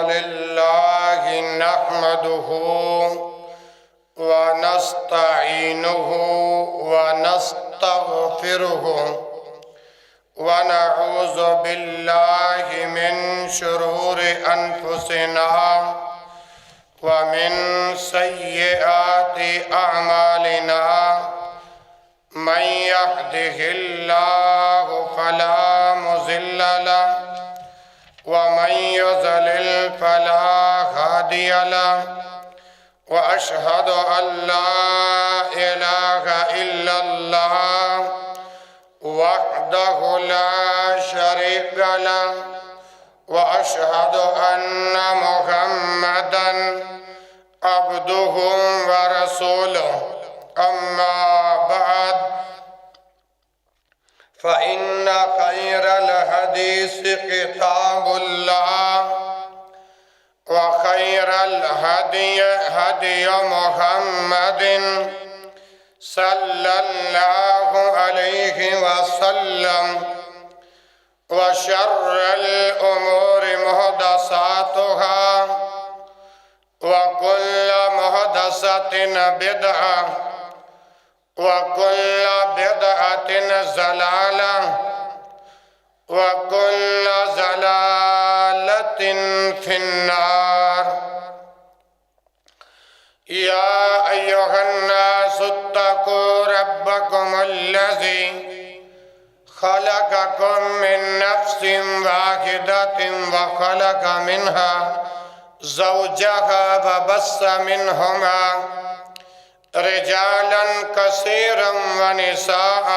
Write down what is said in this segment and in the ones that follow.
لله نحمده ونستعينه ونستغفره ونعوذ بالله من شرور أنفسنا ومن سيئات أعمالنا من يهده الله فلا مضل له ومن يضلل فلا هادي له وأشهد أن لا إله إلا الله وحده لا شريك له وأشهد أن محمدًا عبده ورسوله أما بعد فإن خير الحديث كتاب الله وخير الهدي هدي محمد صلى الله عليه وسلم وشر الأمور محدثاتها وكل محدثة بدعة وكل بدعة ضلالة وكل ضلالة في النار. يا أيها الناس اتقوا ربكم الذي خلقكم من نفس واحدة وخلق منها زوجها وبث منهما رجالا كثيرا ونساء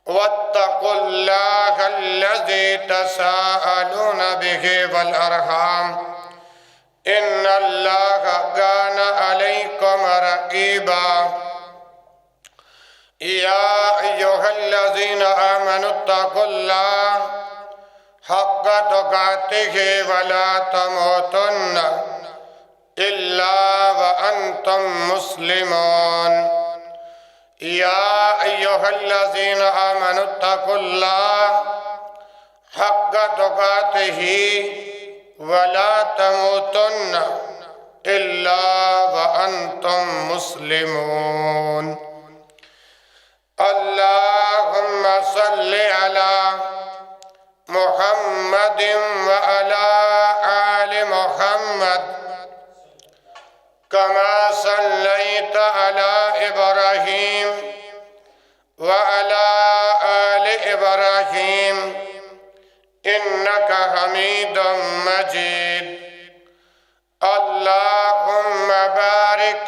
واتقوا الله الذي تساءلون به والأرحام إن الله كان عليكم رقيبا. يا أيها الذين آمنوا اتقوا الله حق تقاته ولا تموتن إلا وأنتم مسلمون. يا أيها الذين آمنوا اتقوا الله حق تقاته ولا تموتن إلا وأنتم مسلمون. اللهم صل على محمد وعلى آل محمد كما صليت على إبراهيم وعلى آل إبراهيم إنك حميد مجيد. اللهم بارك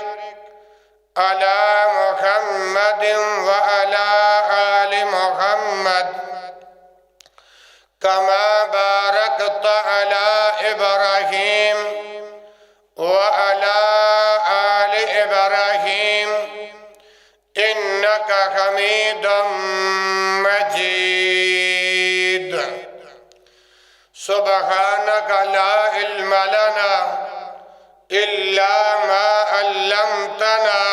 على محمد وعلى آل محمد كما باركت على إبراهيم وعلى آل إبراهيم إنك حميد مجيد. سبحانك لا علم لنا إلا ما علمتنا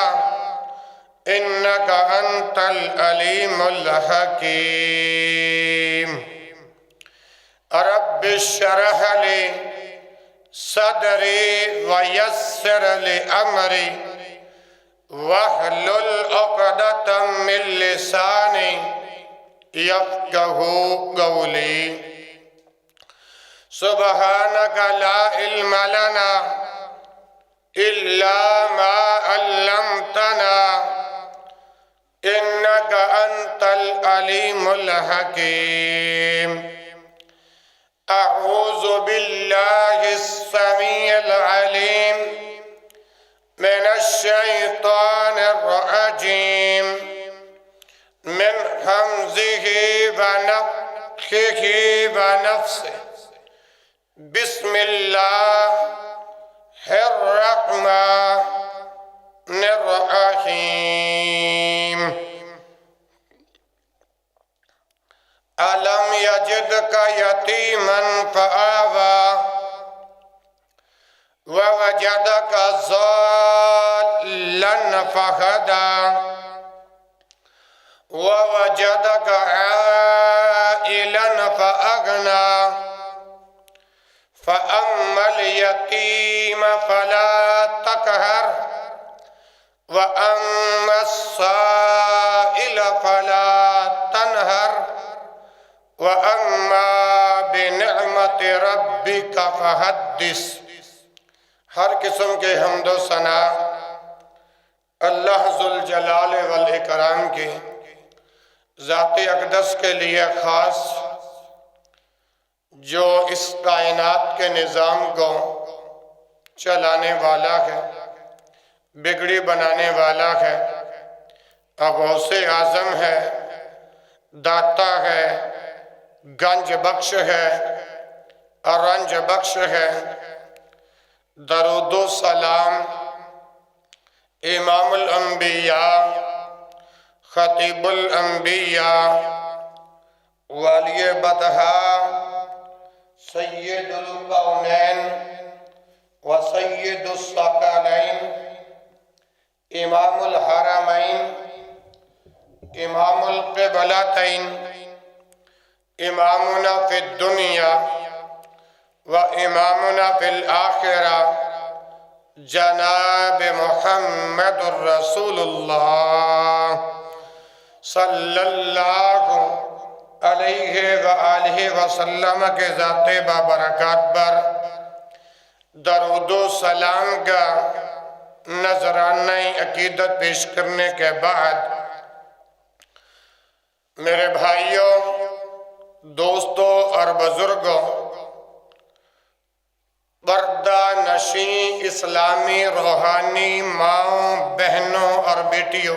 إنك أنت العليم الحكيم. رب اشرح لي صدري ويسر لي أمري واحلل عقدة من لساني يفقه قولي. سبحانك لا علم لنا إلا ما علمتنا إنك أنت العليم الحكيم. أعوذ بالله السميع العليم من الشيطان الرجيم من همزه ونفخه ونفسه. بسم الله الرحمن الرحيم. ألم يجدك يتيما فآوى ووجدك ضالا فهدى ووجدك عائلا فأغنى فَأَمَّا الْيَتِيمَ فَلَا تَقْهَرْ وَأَمَّا السَّائِلَ فَلَا تَنْهَرْ وَأَمَّا بِنِعْمَةِ رَبِّكَ فَحَدِّثْ۔ ہر قسم کے حمد و ثنا اللہ ذوالجلال والاکرام کی ذات اقدس کے لیے خاص، جو اس کائنات کے نظام کو چلانے والا ہے، بگڑی بنانے والا ہے، غوث اعظم ہے، داتا ہے، گنج بخش ہے اور رنج بخش ہے۔ درود و سلام امام الانبیاء، خطیب الانبیاء، والی بدہا، سید الکونین و سید الثقلین، امام الحرمین، امام القبلتین، امامنا فی الدنیا و امامنا فی الآخرہ، جناب محمد الرسول اللہ صلی اللہ علیہ وآلہ وسلم کے ذات بابرکات پر درود و سلام کا نذرانہ عقیدت پیش کرنے کے بعد، میرے بھائیوں، دوستوں اور بزرگوں، پردہ نشین اسلامی روحانی ماؤں، بہنوں اور بیٹیوں،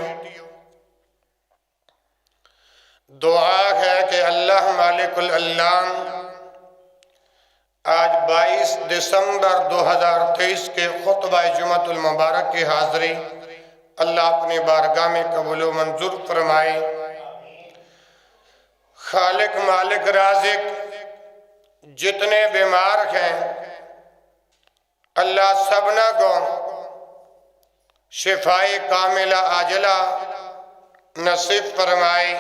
دعا ہے کہ اللہ مالک العلام آج 22 دسمبر 2023 کے خطبہ جمعۃ المبارک کی حاضری اللہ اپنی بارگاہ میں قبول و منظور فرمائے۔ خالق مالک رازق جتنے بیمار ہیں اللہ سبنا کو شفائے کاملہ عاجلہ نصیب فرمائے۔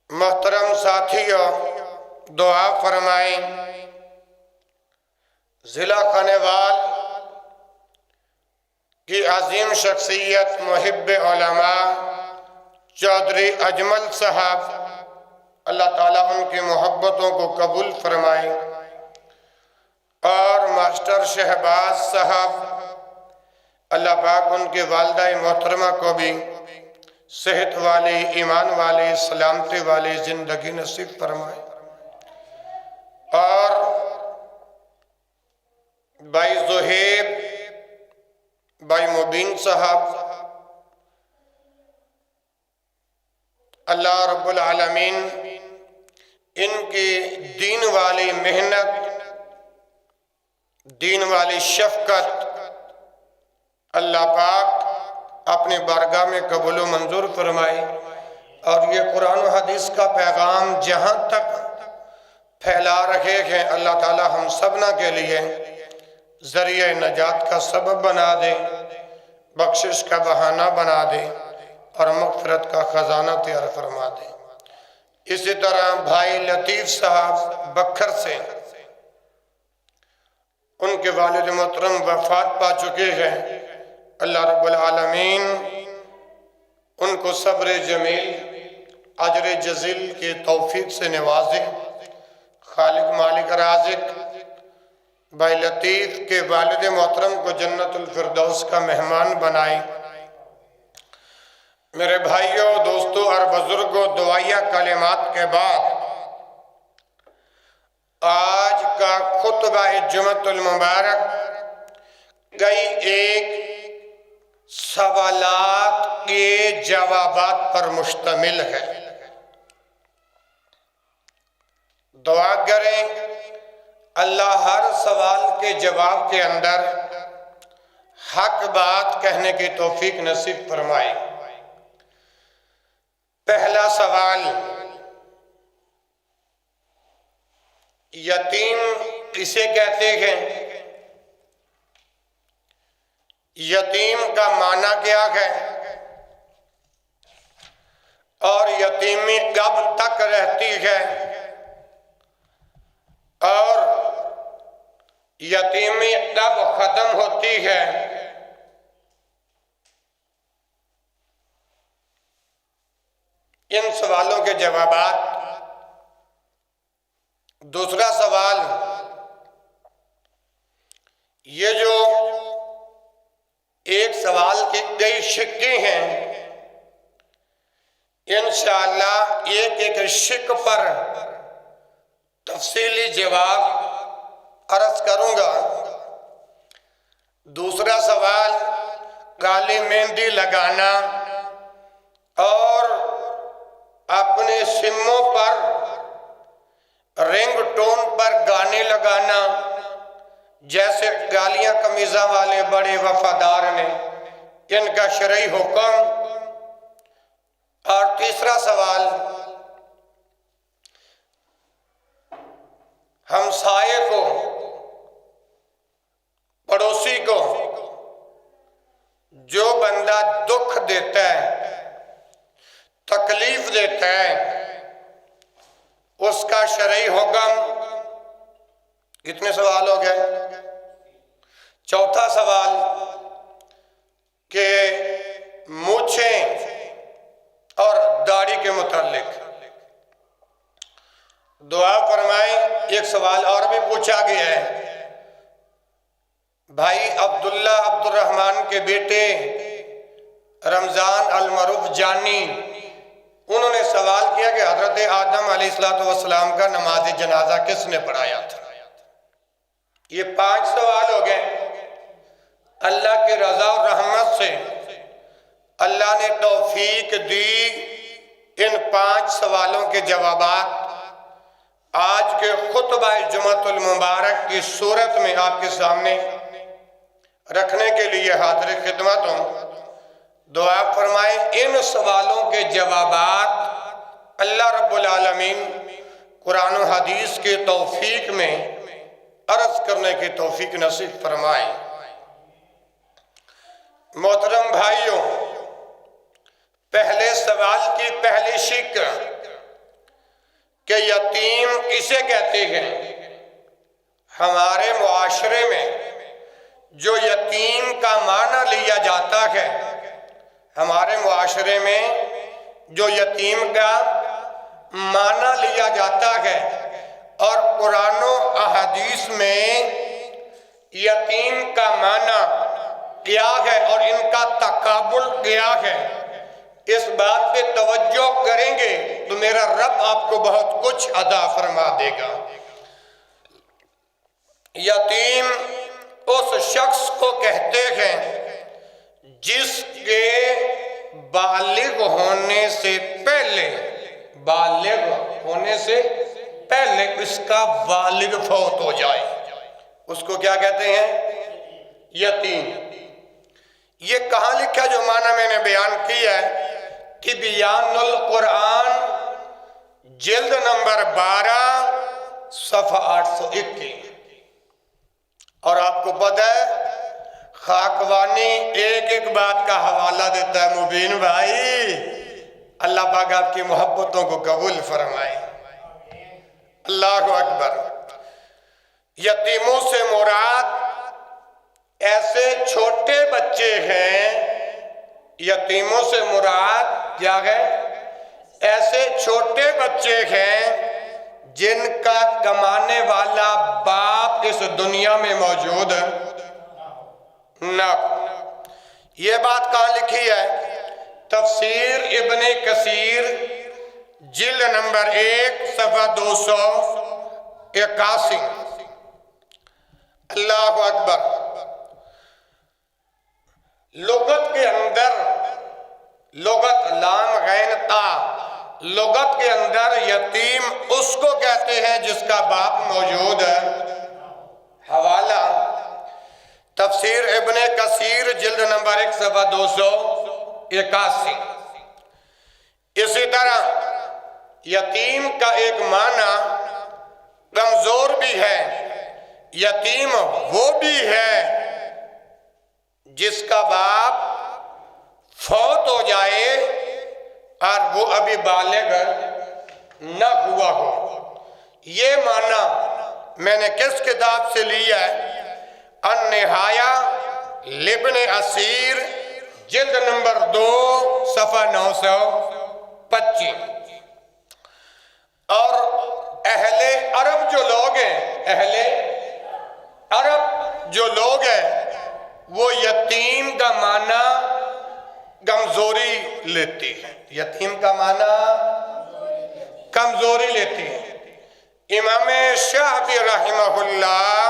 محترم ساتھیوں، دعا فرمائیں۔ ضلع خانیوال کی عظیم شخصیت محب علماء چودھری اجمل صاحب، اللہ تعالیٰ ان کی محبتوں کو قبول فرمائے، اور ماسٹر شہباز صاحب، اللہ پاک ان کی والدہ محترمہ کو بھی صحت والی، ایمان والی، سلامتی والی زندگی نصیب فرمائے، اور بھائی زہیب، بھائی مبین صاحب، اللہ رب العالمین ان کی دین والی محنت، دین والی شفقت اللہ پاک اپنی بارگاہ میں قبول و منظور فرمائے، اور یہ قرآن و حدیث کا پیغام جہاں تک پھیلا رہے ہیں اللہ تعالی ہم سبنا کے لیے ذریعہ نجات کا سبب بنا دے، بخشش کا بہانہ بنا دے اور مغفرت کا خزانہ تیار فرما دے۔ اسی طرح بھائی لطیف صاحب بکھر سے، ان کے والد محترم وفات پا چکے ہیں، اللہ رب العالمین ان کو صبر جمیل، اجر جزیل کی توفیق سے نوازے۔ خالق مالک رازق بھائی لطیف کے والد محترم کو جنت الفردوس کا مہمان بنائے۔ میرے بھائیوں، دوستوں اور بزرگوں، دعائیہ کلمات کے بعد آج کا خطبہ جمعۃ المبارک کئی ایک سوالات کے جوابات پر مشتمل ہے۔ دعا کریں اللہ ہر سوال کے جواب کے اندر حق بات کہنے کی توفیق نصیب فرمائے۔ پہلا سوال، یتیم کسے کہتے ہیں؟ یتیم کا معنی کیا ہے؟ اور یتیمی کب تک رہتی ہے؟ اور یتیمی تب ختم ہوتی ہے ان سوالوں کے جوابات۔ دوسرا سوال، یہ جو ایک سوال کے کئی شقیں ہیں، انشاءاللہ ایک ایک شق پر تفصیلی جواب عرض کروں گا۔ دوسرا سوال، کالی مہندی لگانا اور اپنے سموں پر رنگ ٹون پر گانے لگانا، جیسے گالیاں قمیضاں والے بڑے وفادار نے، ان کا شرعی حکم۔ اور تیسرا سوال، ہمسائے کو، پڑوسی کو جو بندہ دکھ دیتا ہے، تکلیف دیتا ہے، اس کا شرعی حکم۔ کتنے سوال ہو گئے؟ چوتھا سوال کہ مونچھیں اور داڑھی کے متعلق دعا فرمائیں۔ ایک سوال اور بھی پوچھا گیا ہے، بھائی عبداللہ عبد الرحمن کے بیٹے رمضان المعروف جانی، انہوں نے سوال کیا کہ حضرت آدم علیہ السلام کا نماز جنازہ کس نے پڑھایا تھا؟ یہ 5 سوال ہو گئے۔ اللہ کی رضا اور رحمت سے اللہ نے توفیق دی ان 5 سوالوں کے جوابات آج کے خطبہ جمعۃ المبارک کی صورت میں آپ کے سامنے رکھنے کے لیے حاضر خدمت ہوں۔ دعا فرمائیں ان سوالوں کے جوابات اللہ رب العالمین قرآن و حدیث کے توفیق میں عرض کرنے کی توفیق نصیب فرمائے۔ محترم بھائیوں، پہلے سوال کی پہلی شق کہ یتیم کسے کہتے ہیں؟ ہمارے معاشرے میں جو یتیم کا معنی لیا جاتا ہے، ہمارے معاشرے میں جو یتیم کا معنی لیا جاتا ہے اور قرآن و احادیث میں یتیم کا معنی کیا ہے اور ان کا تقابل کیا ہے، اس بات پہ توجہ کریں گے تو میرا رب آپ کو بہت کچھ عطا فرما دے گا۔ یتیم اس شخص کو کہتے ہیں جس کے بالغ ہونے سے پہلے اس کا والد فوت ہو جائے، اس کو کیا کہتے ہیں؟ یتیم۔ یہ کہاں لکھا جو معنی میں نے بیان کیا ہے کہ بیان القرآن جلد نمبر 12 صفحہ 821۔ اور آپ کو پتہ ہے خاکوانی ایک ایک بات کا حوالہ دیتا ہے۔ مبین بھائی، اللہ پاک آپ کی محبتوں کو قبول فرمائے۔ اللہ اکبر۔ یتیموں سے مراد ایسے چھوٹے بچے ہیں، یتیموں سے مراد کیا ہے؟ ایسے چھوٹے بچے ہیں جن کا کمانے والا باپ اس دنیا میں موجود نہ ہو۔ یہ بات کہاں لکھی ہے؟ تفسیر ابن کثیر جلد نمبر 1 صفحہ 281۔ اللہ اکبر۔ لغت کے اندر، لغت لام غین تا، لغت کے اندر یتیم اس کو کہتے ہیں جس کا باپ موجود ہے۔ حوالہ تفسیر ابن کثیر جلد نمبر 1 صفحہ 281۔ اسی طرح یتیم کا ایک معنی کمزور بھی ہے۔ یتیم وہ بھی ہے جس کا باپ فوت ہو جائے اور وہ ابھی بالغ نہ ہوا ہو۔ یہ معنی میں نے کس کتاب سے لیا ہے؟ النہایہ لابن اسیر جلد نمبر 2 صفحہ 925۔ اور اہل عرب جو لوگ ہیں، اہل عرب جو لوگ ہیں، وہ یتیم کا معنی کمزوری لیتی ہے، یتیم کا معنی کمزوری لیتی ہے۔ امام شافعی رحمہ اللہ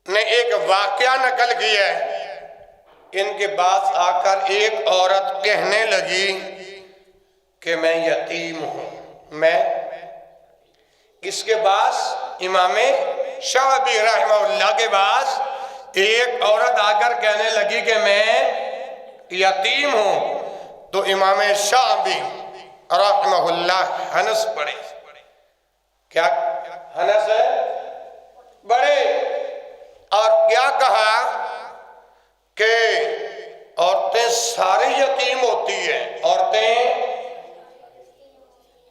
نے ایک واقعہ نقل کیا ہے۔ ان کے پاس آ کر ایک عورت کہنے لگی کہ میں یتیم ہوں، میں اس کے پاس امام شافعی رحمہ اللہ کے پاس ایک عورت آ کر کہنے لگی کہ میں یتیم ہوں، تو امام شافعی رحمہ اللہ ہنس پڑے۔ کیا ہنس ہے؟ بڑے، اور کیا کہا کہ عورتیں ساری یتیم ہوتی ہیں۔ عورتیں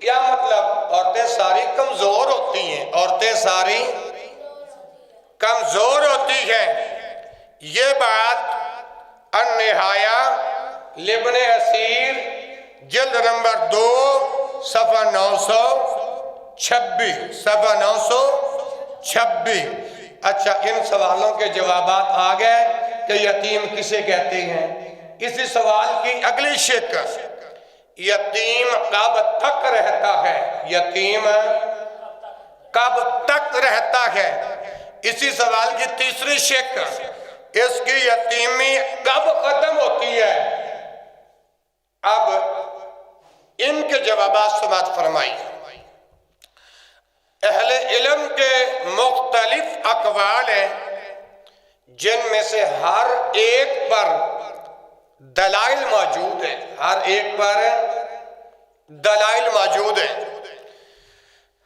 کیا مطلب؟ عورتیں ساری کمزور ہوتی ہیں، عورتیں ساری کمزور ہوتی ہیں۔ یہ بات النہایہ لابن اسیر جلد نمبر 2 صفحہ 926۔ اچھا، ان سوالوں کے جوابات آ گئے کہ یتیم کسے کہتے ہیں۔ اسی سوال کی اگلی شق، یتیم کب تک رہتا ہے؟ یتیم کب تک رہتا ہے؟ اسی سوال کی تیسری شق، اس کی یتیمی کب ختم ہوتی ہے؟ اب ان کے جوابات سماعت فرمائیے۔ اہل علم کے مختلف اقوال ہیں، جن میں سے ہر ایک پر دلائل موجود ہیں، ہر ایک پر دلائل موجود ہیں۔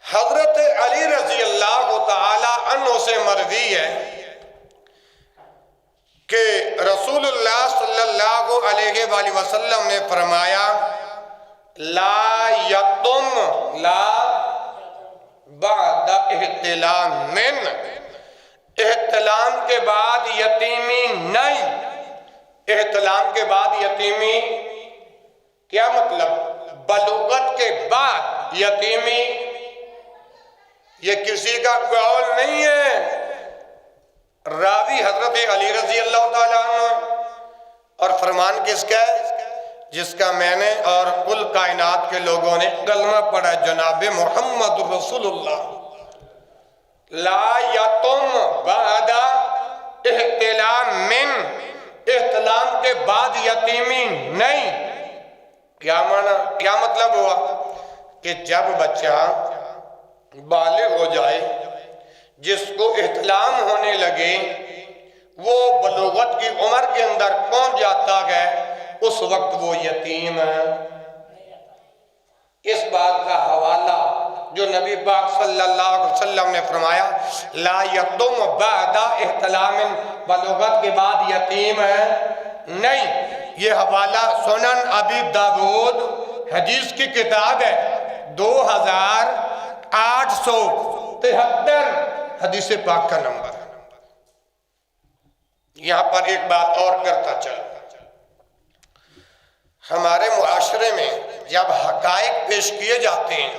حضرت علی رضی اللہ تعالی عنہ سے مروی ہے کہ رسول اللہ صلی اللہ علیہ وآلہ وسلم نے فرمایا، لا یتم لا بعد احتلام من، احتلام کے بعد یتیمی نہیں۔ احتلام کے بعد یتیمی کیا مطلب؟ بلوغت کے بعد یتیمی، یہ کسی کا قول نہیں ہے، راوی حضرت علی رضی اللہ تعالیٰ عنہ، اور فرمان کس کا ہے؟ جس کا میں نے اور کل کائنات کے لوگوں نے کلمہ پڑھا، جناب محمد رسول اللہ۔ لا یتم بعد احتلام من، احتلام کے بعد یتیمی نہیں۔ کیا معنی، کیا مطلب ہوا؟ کہ جب بچہ بالغ ہو جائے، جس کو احتلام ہونے لگے، وہ بلوغت کی عمر کے اندر پہنچ جاتا ہے، اس وقت وہ یتیم ہے۔ اس بات کا حوالہ جو نبی پاک صلی اللہ علیہ وسلم نے فرمایا، لا یتم بعد احتلام، بلوغت کے بعد یتیم ہے نہیں، یہ حوالہ سنن ابی داود حدیث کی کتاب ہے، 2873 حدیث پاک کا نمبر ہے۔ یہاں پر ایک بات اور کرتا چل، ہمارے معاشرے میں جب حقائق پیش کیے جاتے ہیں،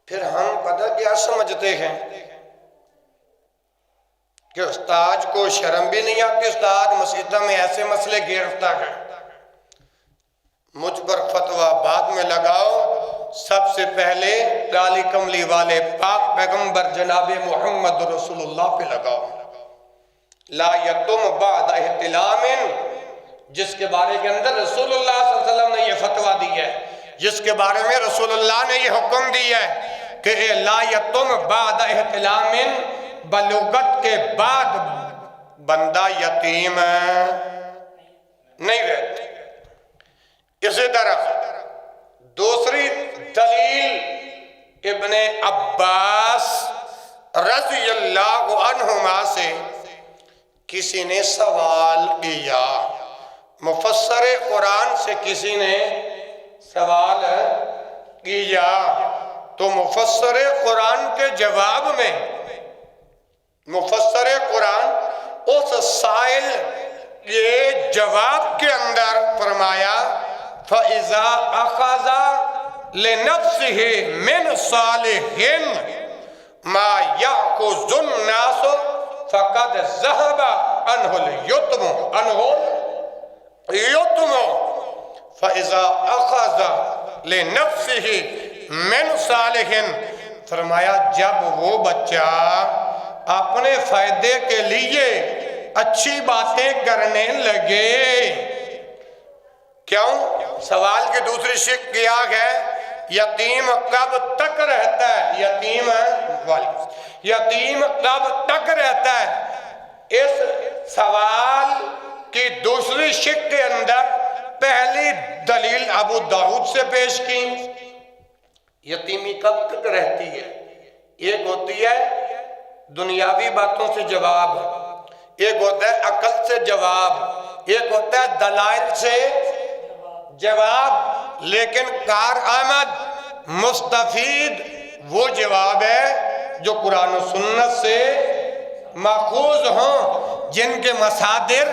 پھر ہم پتہ کیا سمجھتے ہیں کہ استاد کو شرم بھی نہیں آتی، استاد مسجدہ میں ایسے مسئلے گرفتہ ہیں، مجھ پر فتویٰ بعد میں لگاؤ، سب سے پہلے کالی کملی والے پاک پیغمبر جناب محمد رسول اللہ پہ لگاؤ۔ لا یتم بعد احتلام، جس کے بارے کے اندر رسول اللہ صلی اللہ علیہ وسلم نے یہ فتویٰ دی ہے، جس کے بارے میں رسول اللہ نے یہ حکم دیا ہے کہ لا یتم بعد احتلام، بلوغت کے بعد بندہ یتیم نہیں رہتا۔ اسی طرح دوسری دلیل ابن عباس رضی اللہ عنہما سے کسی نے سوال کیا، مفسر قرآن سے کسی نے سوال کیا، تو مفسر قرآن کے جواب میں مفسر قرآن اس سائل کے جواب کے اندر فرمایا فَإِذَا أَخَذَ لِنَفْسِهِ مِنْ صَالِحٍ مَا يَأْخُذُ النَّاسُ فَقَدْ ذَهَبَ عَنْهُ الْيُتْمُ فَإِذَا أَخَذَ لِنَفْسِهِ مِنْ صَالِحٍ فرمایا جب وہ بچہ اپنے فائدے کے لیے اچھی باتیں کرنے لگے. کیوں؟ سوال کی دوسری شق کیا ہے یتیم کب تک رہتا ہے؟ یتیم کب تک رہتا ہے؟ اس سوال کی دوسری شق کے اندر پہلی دلیل ابو داؤد سے پیش کی. یتیمی کب تک رہتی ہے؟ ایک ہوتی ہے دنیاوی باتوں سے جواب، ایک ہوتا ہے عقل سے جواب، ایک ہوتا ہے دلائل سے جواب. لیکن کارآمد مستفید وہ جواب ہے جو قرآن و سنت سے ماخوذ ہوں، جن کے مصادر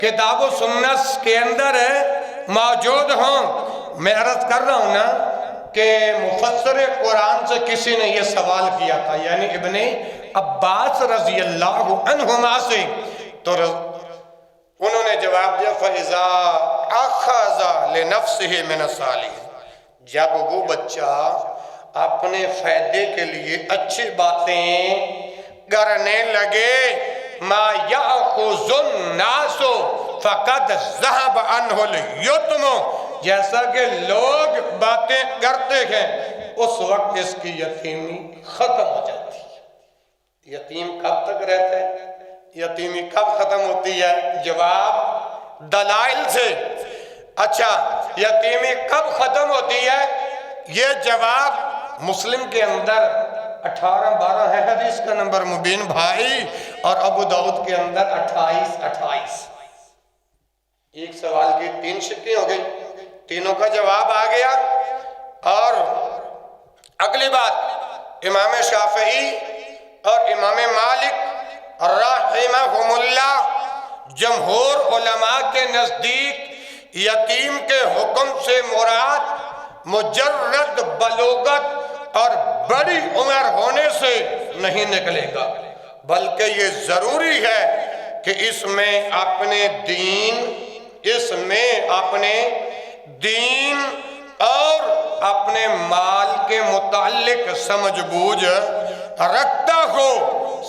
کتاب و سنت کے اندر موجود ہوں. میں عرض کر رہا ہوں نا کہ مفسر قرآن سے کسی نے یہ سوال کیا تھا، یعنی ابن عباس رضی اللہ عنہما سے، تو انہوں نے جواب دیا فَإِذَا أَخَذَ لِنَفْسِهِ مِنَ الصَّالِحِ جب وہ بچہ اپنے فائدے کے لیے اچھی باتیں کرنے لگے مَا يَأْخُذُ النَّاسُ فَقَدْ ذَهَبَ عَنْهُ الْيُتْمُ جیسا کہ لوگ باتیں کرتے ہیں اس وقت اس کی یتیمی ختم ہو جاتی ہے. یتیم کب تک رہتا ہے؟ یتیمی کب ختم ہوتی ہے؟ جواب دلائل سے. اچھا یتیمی کب ختم ہوتی ہے؟ یہ جواب مسلم کے اندر 18-12 ہے حدیث کا نمبر مبین بھائی، اور ابو داؤد کے اندر 28. ایک سوال کی 3 شقیں ہو گئی، تینوں کا جواب آ گیا. اور اگلی بات امام شافعی اور امام مالک رحمہم اللہ جمہور علماء کے نزدیک یتیم کے حکم سے مراد مجرد بلوغت اور بڑی عمر ہونے سے نہیں نکلے گا، بلکہ یہ ضروری ہے کہ اس میں اپنے دین اور اپنے مال کے متعلق سمجھ بوجھ رکھتا ہو،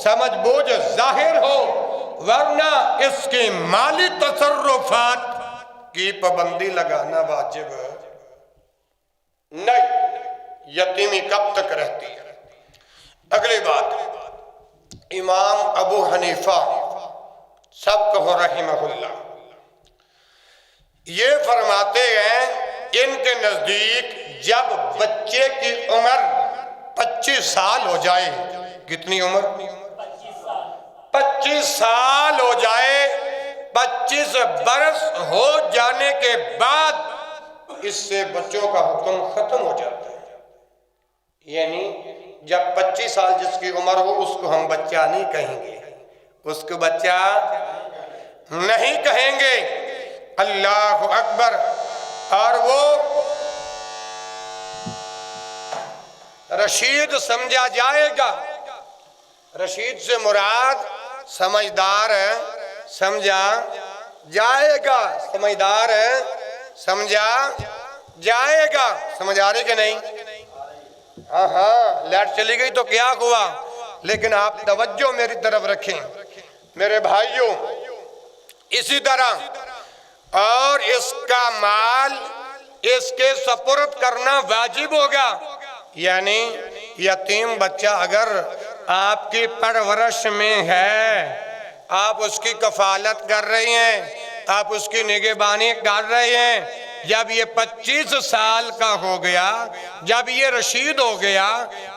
سمجھ بوجھ ظاہر ہو، ورنہ اس کی مالی تصرفات کی پابندی لگانا واجب نہیں. یتیمی کب تک رہتی ہے؟ اگلی بات امام ابو حنیفہ سب کہو رحمہ اللہ یہ فرماتے ہیں ان کے نزدیک جب بچے کی عمر 25 سال ہو جائے، کتنی عمر؟ 25 سال ہو جائے، 25 برس ہو جانے کے بعد اس سے بچوں کا حکم ختم ہو جاتا ہے. یعنی جب 25 سال جس کی عمر ہو اس کو ہم بچہ نہیں کہیں گے، اس کو بچہ نہیں کہیں گے. اللہ اکبر. اور وہ رشید سمجھا جائے گا. رشید سے مراد سمجھدار سمجھا جائے گا، سمجھدار سمجھا جائے گا. سمجھ آ رہی کہ نہیں؟ ہاں لائٹ چلی گئی تو کیا ہوا، لیکن آپ توجہ میری طرف رکھیں میرے بھائیوں. اسی طرح اور اس کا مال اس کے سپرد کرنا واجب ہوگا. یعنی یتیم بچہ اگر آپ کی پرورش میں ہے، آپ اس کی کفالت کر رہی ہیں، آپ اس کی نگہبانی کر رہے ہیں، جب یہ 25 سال کا ہو گیا، جب یہ رشید ہو گیا،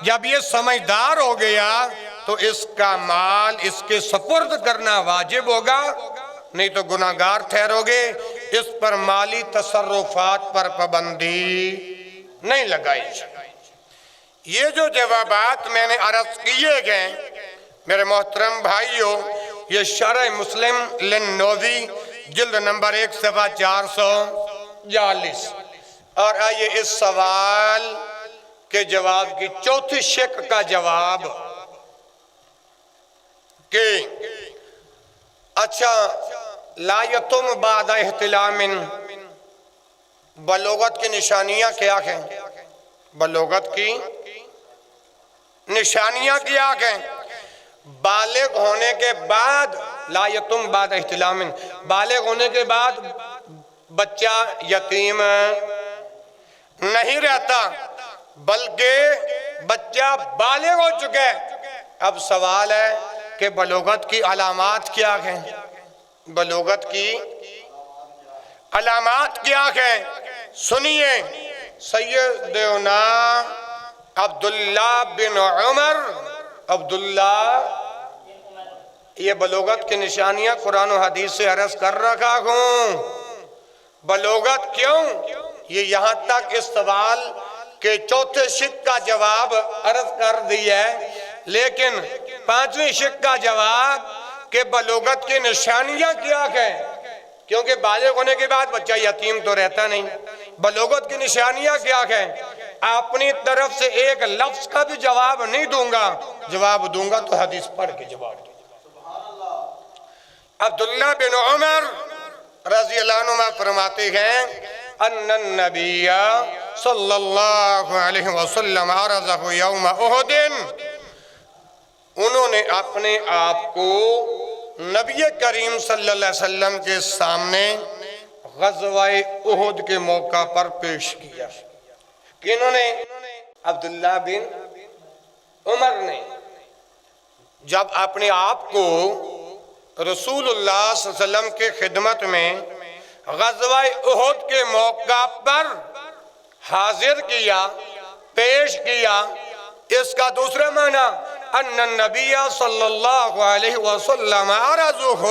جب یہ سمجھدار ہو گیا، تو اس کا مال اس کے سپرد کرنا واجب ہوگا، نہیں تو گناہگار ٹھہرو گے. اس پر مالی تصرفات پر پابندی نہیں لگائی. یہ جو جوابات میں نے عرض کیے گئے میرے محترم بھائیوں، یہ شرح مسلم للنووی جلد نمبر 1 صفحہ 442۔ اور آئیے اس سوال کے جواب کی چوتھی شق کا جواب کہ اچھا لا یتم بعد احتلام، بلوغت کی نشانیاں کیا ہیں؟ بلوغت کی نشانیاں کیا ہیں؟ بالغ ہونے کے بعد لا یتم بعد احتلام، بالغ ہونے کے بعد بچہ یتیم نہیں رہتا، بلکہ بچہ بالغ ہو چکا ہے۔ اب سوال ہے کہ بلوغت کی علامات کیا ہیں؟ بلوغت کی علامات کیا ہیں؟ سنیے، سیدنا عبداللہ بن عمر، عبداللہ، یہ بلوغت کی نشانیاں قرآن و حدیث سے عرض کر رکھا ہوں۔ بلوغت کیوں؟ یہ یہاں تک اس سوال کے چوتھے شق کا جواب عرض کر دیا ہے، لیکن پانچویں شق کا جواب کہ بلوغت کی نشانیاں کیا ہیں، کیونکہ بالغ ہونے کے بعد بچہ یتیم تو رہتا نہیں۔ بلوغت کی نشانیاں کیا ہیں؟ اپنی طرف سے ایک لفظ کا بھی جواب نہیں دوں گا، جواب دوں گا تو حدیث پڑھ کے جواب دوں گا۔ عبداللہ بن عمر رضی اللہ عنہ فرماتے ہیں ان النبی صلی اللہ علیہ وسلم عرضہ یوم احد، انہوں نے اپنے آپ کو نبی کریم صلی اللہ علیہ وسلم کے سامنے غزوہ احد کے موقع پر پیش کیا۔ انہوں نے عبداللہ بن عمر نے جب اپنے آپ کو رسول اللہ صلی اللہ علیہ وسلم کے خدمت میں غزوہ احد کے موقع پر حاضر کیا، پیش کیا، اس کا دوسرا معنی ان النبی صلی اللہ علیہ وسلم عرضہ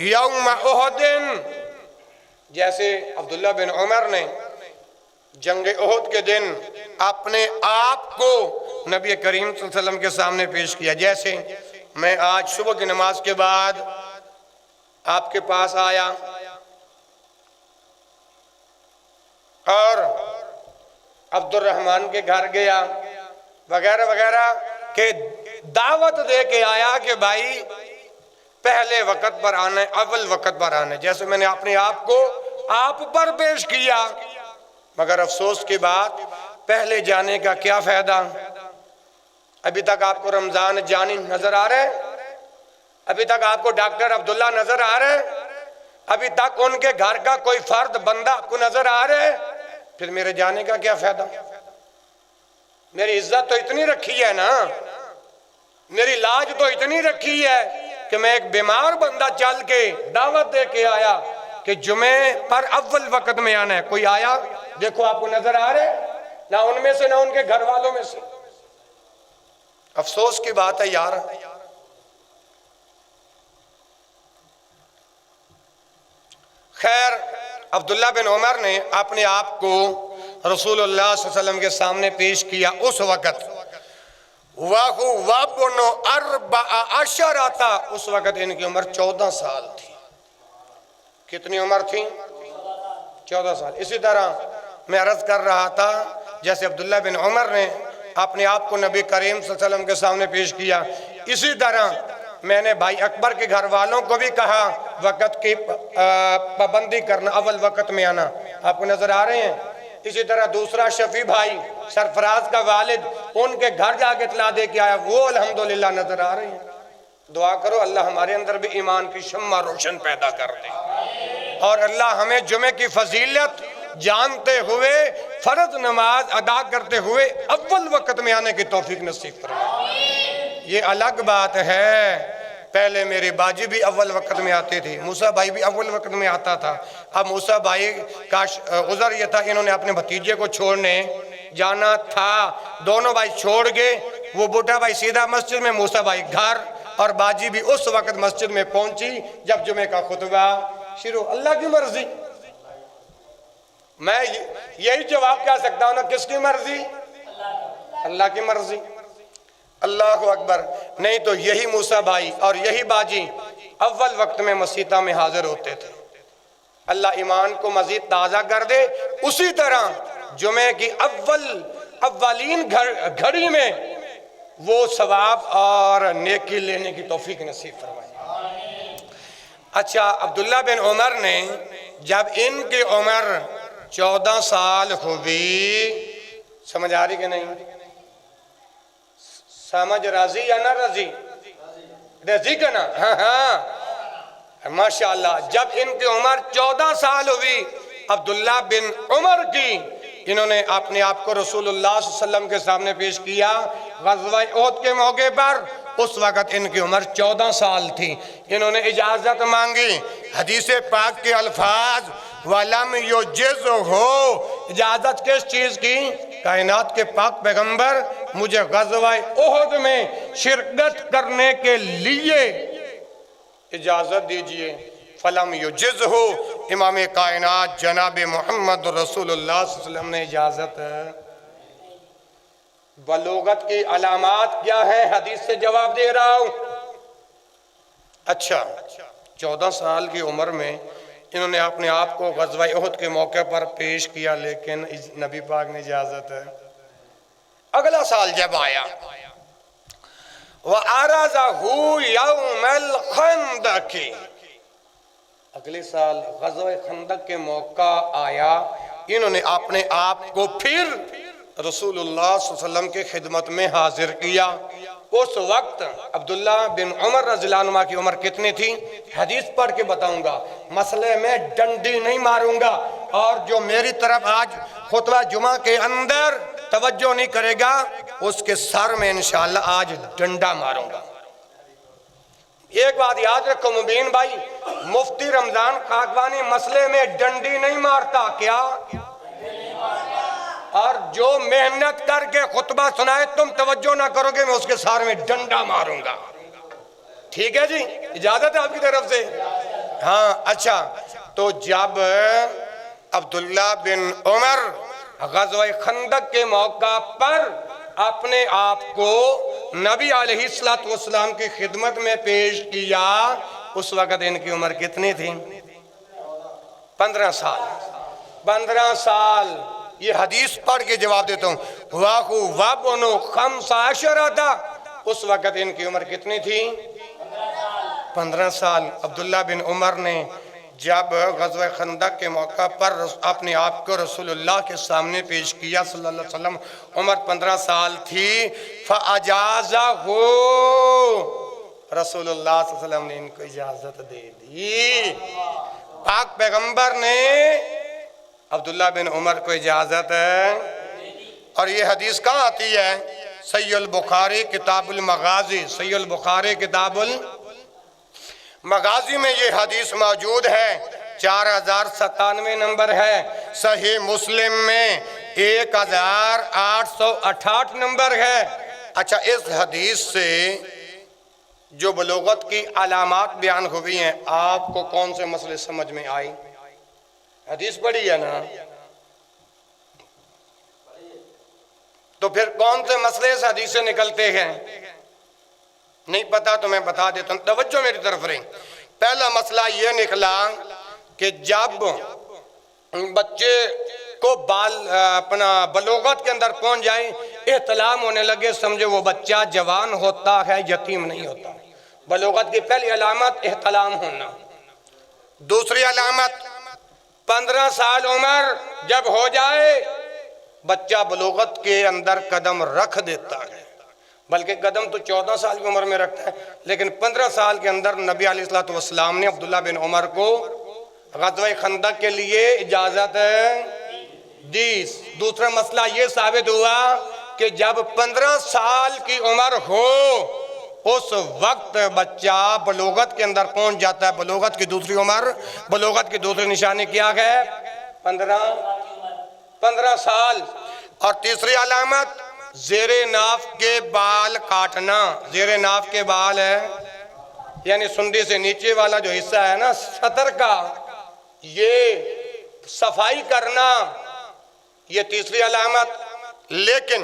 یوم احد، جیسے عبداللہ بن عمر نے جنگ احد کے دن اپنے آپ کو نبی کریم صلی اللہ علیہ وسلم کے سامنے پیش کیا۔ جیسے میں آج صبح کی نماز کے بعد آپ کے پاس آیا اور عبد الرحمن کے گھر گیا وغیرہ وغیرہ کہ دعوت دے کے آیا کہ بھائی پہلے وقت پر آنا ہے، اول وقت پر آنا ہے، جیسے میں نے اپنے آپ کو آپ پر پیش کیا، مگر افسوس کی بات پہلے جانے کا کیا فائدہ؟ ابھی تک آپ کو رمضان جانی نظر آ رہا ہے؟ ابھی تک آپ کو ڈاکٹر عبداللہ نظر آ رہا ہے؟ ابھی تک ان کے گھر کا کوئی فرد بندہ آپ کو نظر آ رہا ہے؟ پھر میرے جانے کا کیا فائدہ؟ میری عزت تو اتنی رکھی ہے نا، میری لاج تو اتنی رکھی ہے کہ میں ایک بیمار بندہ چل کے دعوت دے کے آیا کہ جمعے پر اول وقت میں آنا ہے، کوئی آیا دیکھو آپ کو نظر آ رہے نہ ان میں سے نہ ان کے گھر والوں میں سے؟ افسوس کی بات ہے یار۔ خیر، عبداللہ بن عمر نے اپنے آپ کو رسول اللہ صلی اللہ علیہ وسلم کے سامنے پیش کیا اس وقت، وَهُوَ ابْنُ 14، اس وقت ان کی عمر 14 سال تھی۔ کتنی عمر تھی؟ 14 سال۔ اسی طرح میں عرض کر رہا تھا جیسے عبداللہ بن عمر نے اپنے آپ کو نبی کریم صلی اللہ علیہ وسلم کے سامنے پیش کیا، اسی طرح میں نے بھائی اکبر کے گھر والوں کو بھی کہا وقت کی پابندی کرنا، اول وقت میں آنا، آپ کو نظر آ رہے ہیں؟ اسی طرح دوسرا شفیع بھائی سرفراز کا والد، ان کے گھر جا کے اطلاع دے کے آیا، وہ الحمدللہ نظر آ رہے ہیں۔ دعا کرو اللہ ہمارے اندر بھی ایمان کی شمع روشن پیدا کر دے، اور اللہ ہمیں جمعے کی فضیلت جانتے ہوئے فرض نماز ادا کرتے ہوئے اول وقت میں آنے کی توفیق نصیب فرمائے۔ یہ الگ بات ہے، پہلے میرے باجی بھی اول وقت میں آتے تھے، موسیٰ بھائی بھی اول وقت میں آتا تھا۔ اب موسیٰ بھائی کا عذر یہ تھا کہ انہوں نے اپنے بھتیجے کو چھوڑنے جانا تھا، دونوں بھائی چھوڑ گئے، وہ بوٹا بھائی سیدھا مسجد میں، موسیٰ بھائی گھر، اور باجی بھی اس وقت مسجد میں پہنچی جب جمعے کا خطبہ شروع۔ اللہ کی مرضی، میں یہی جواب کہہ سکتا ہوں نا، کس کی مرضی؟ اللہ کی مرضی۔ اللہ اکبر. نہیں تو یہی موسیٰ بھائی اور یہی باجی اول وقت میں مسیطہ میں حاضر ہوتے تھے. اللہ ایمان کو مزید تازہ کر دے. اسی طرح جمعے کی اولین گھڑی میں وہ ثواب اور نیکی لینے کی توفیق نصیب فرمائے. اچھا، عبداللہ بن عمر نے جب ان کی عمر 14 سال ہوئی، سمجھ آ رہی کہ نہیں؟ سمجھ راضی یا نہ راضی؟ راضی کا نا؟ ہاں ہاں ماشاءاللہ. جب ان کی عمر 14 سال ہوئی عبداللہ بن عمر کی، انہوں نے اپنے آپ کو رسول اللہ صلی اللہ علیہ وسلم کے سامنے پیش کیا غزوہ احد کے موقع پر. اس وقت ان کی عمر 14 سال تھی. انہوں نے اجازت مانگی. حدیث پاک کے الفاظ وَلَمْ يُجِزْهُ، اجازت کس چیز کی؟ کائنات کے پاک پیغمبر مجھے غزوہ احد میں شرکت کرنے کے لیے اجازت دیجئے. فَلَمْ يُجِزْهُ، امام کائنات جناب محمد رسول اللہ صلی اللہ علیہ وسلم نے اجازت. بلوغت کی علامات کیا ہیں؟ حدیث سے جواب دے رہا ہوں. اچھا، 14 سال کی عمر میں انہوں نے اپنے آپ کو غزوہ احد کے موقع پر پیش کیا، لیکن نبی پاک نے اجازت ہے. اگلا سال جب آیا وَعَرَضَهُ يَوْمَ الْخَنْدَقِ، اگلے سال غزوہ خندق کے موقع آیا، انہوں نے اپنے آپ کو پھر رسول اللہ صلی اللہ علیہ وسلم کی خدمت میں حاضر کیا. اس وقت عبداللہ بن عمر رضی اللہ عنہ کی عمر کتنی تھی؟ حدیث پڑھ کے بتاؤں گا، مسئلے میں ڈنڈی نہیں ماروں گا، اور جو میری طرف آج خطبہ جمعہ کے اندر توجہ نہیں کرے گا اس کے سر میں انشاءاللہ آج ڈنڈا ماروں گا. ایک بات یاد رکھو مبین بھائی، مفتی رمضان خاکوانی مسئلے میں ڈنڈی نہیں مارتا. کیا؟ اور جو محنت کر کے خطبہ سنائے تم توجہ نہ کرو گے میں اس کے سار میں ڈنڈا ماروں گا. ٹھیک ہے جی، اجازت ہے آپ کی طرف سے؟ ہاں. اچھا، تو جب عبداللہ بن عمر غزوہ خندق کے موقع پر اپنے آپ کو نبی علیہ السلام کی خدمت میں پیش کیا، اس وقت ان کی عمر کتنی تھی؟ 15 سال. 15 سال. یہ حدیث پڑھ کے جواب دیتا ہوں. وَاخُ وَابْنُ 15، اس وقت ان کی عمر کتنی تھی؟ 15 سال. عبداللہ بن عمر نے جب غزوہ خندق کے موقع پر اپنے آپ کو رسول اللہ کے سامنے پیش کیا صلی اللہ علیہ وسلم، عمر 15 سال تھی. فَأَجَازَهُ، رسول اللہ صلی اللہ علیہ وسلم نے ان کو اجازت دے دی. پاک پیغمبر نے عبداللہ بن عمر کو اجازت ہے. اور یہ حدیث کہاں آتی ہے؟ صحیح البخاری کتاب المغازی. صحیح البخاری کتاب المغازی میں یہ حدیث موجود ہے. 4097 نمبر ہے. صحیح مسلم میں 1868 نمبر ہے. اچھا، اس حدیث سے جو بلوغت کی علامات بیان ہوئی ہیں، آپ کو کون سے مسئلے سمجھ میں آئی؟ حدیث پڑھی ہے نا؟ تو پھر کون سے مسئلے اس حدیث سے نکلتے ہیں؟ نہیں پتا تو میں بتا دیتا ہوں، توجہ میری طرف رہی. پہلا مسئلہ یہ نکلا کہ جب بچے کو اپنا بلوغت کے اندر پہنچ جائیں، احتلام ہونے لگے، سمجھے وہ بچہ جوان ہوتا ہے، یتیم نہیں ہوتا. بلوغت کی پہلی علامت احتلام ہونا. دوسری علامت 15 سال عمر جب ہو جائے بچہ بلوغت کے اندر قدم رکھ دیتا ہے، بلکہ قدم تو 14 سال کی عمر میں رکھتا ہے، لیکن 15 سال کے اندر نبی علیہ السلام نے عبداللہ بن عمر کو غزوہ خندق کے لیے اجازت دی. دوسرا مسئلہ یہ ثابت ہوا کہ جب 15 سال کی عمر ہو اس وقت بچہ بلوغت کے اندر پہنچ جاتا ہے. بلوغت کی دوسری عمر، بلوغت کی دوسری نشانی کیا ہے؟ 15 سال. اور تیسری علامت زیر ناف کے بال کاٹنا. زیر ناف کے بال ہے یعنی سنڈی سے نیچے والا جو حصہ ہے نا سطر کا، یہ صفائی کرنا، یہ تیسری علامت. لیکن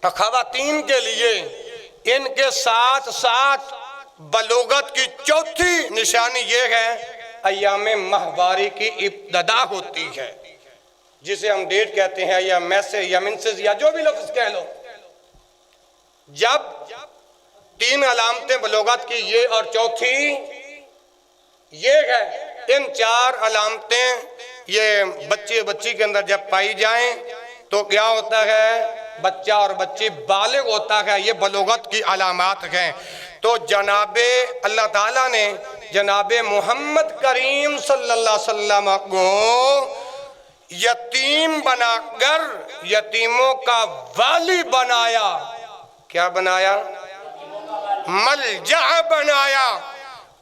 خواتین کے لیے ان کے ساتھ ساتھ بلوغت کی چوتھی نشانی یہ ہے ایام ماہواری کی ابتدا ہوتی ہے، جسے ہم ڈیٹ کہتے ہیں یا میسے یا منسز یا جو بھی لفظ کہہ لو۔ جب 3 علامتیں بلوغت کی یہ اور چوتھی یہ ہے، ان 4 علامتیں یہ بچے بچی کے اندر جب پائی جائیں تو کیا ہوتا ہے؟ بچہ اور بچی بالغ ہوتا ہے، یہ بلوغت کی علامات ہیں۔ تو جناب اللہ تعالیٰ نے جناب محمد کریم صلی اللہ علیہ وسلم کو یتیم بنا کر یتیموں کا والی بنایا۔ کیا بنایا؟ ملجأ بنایا،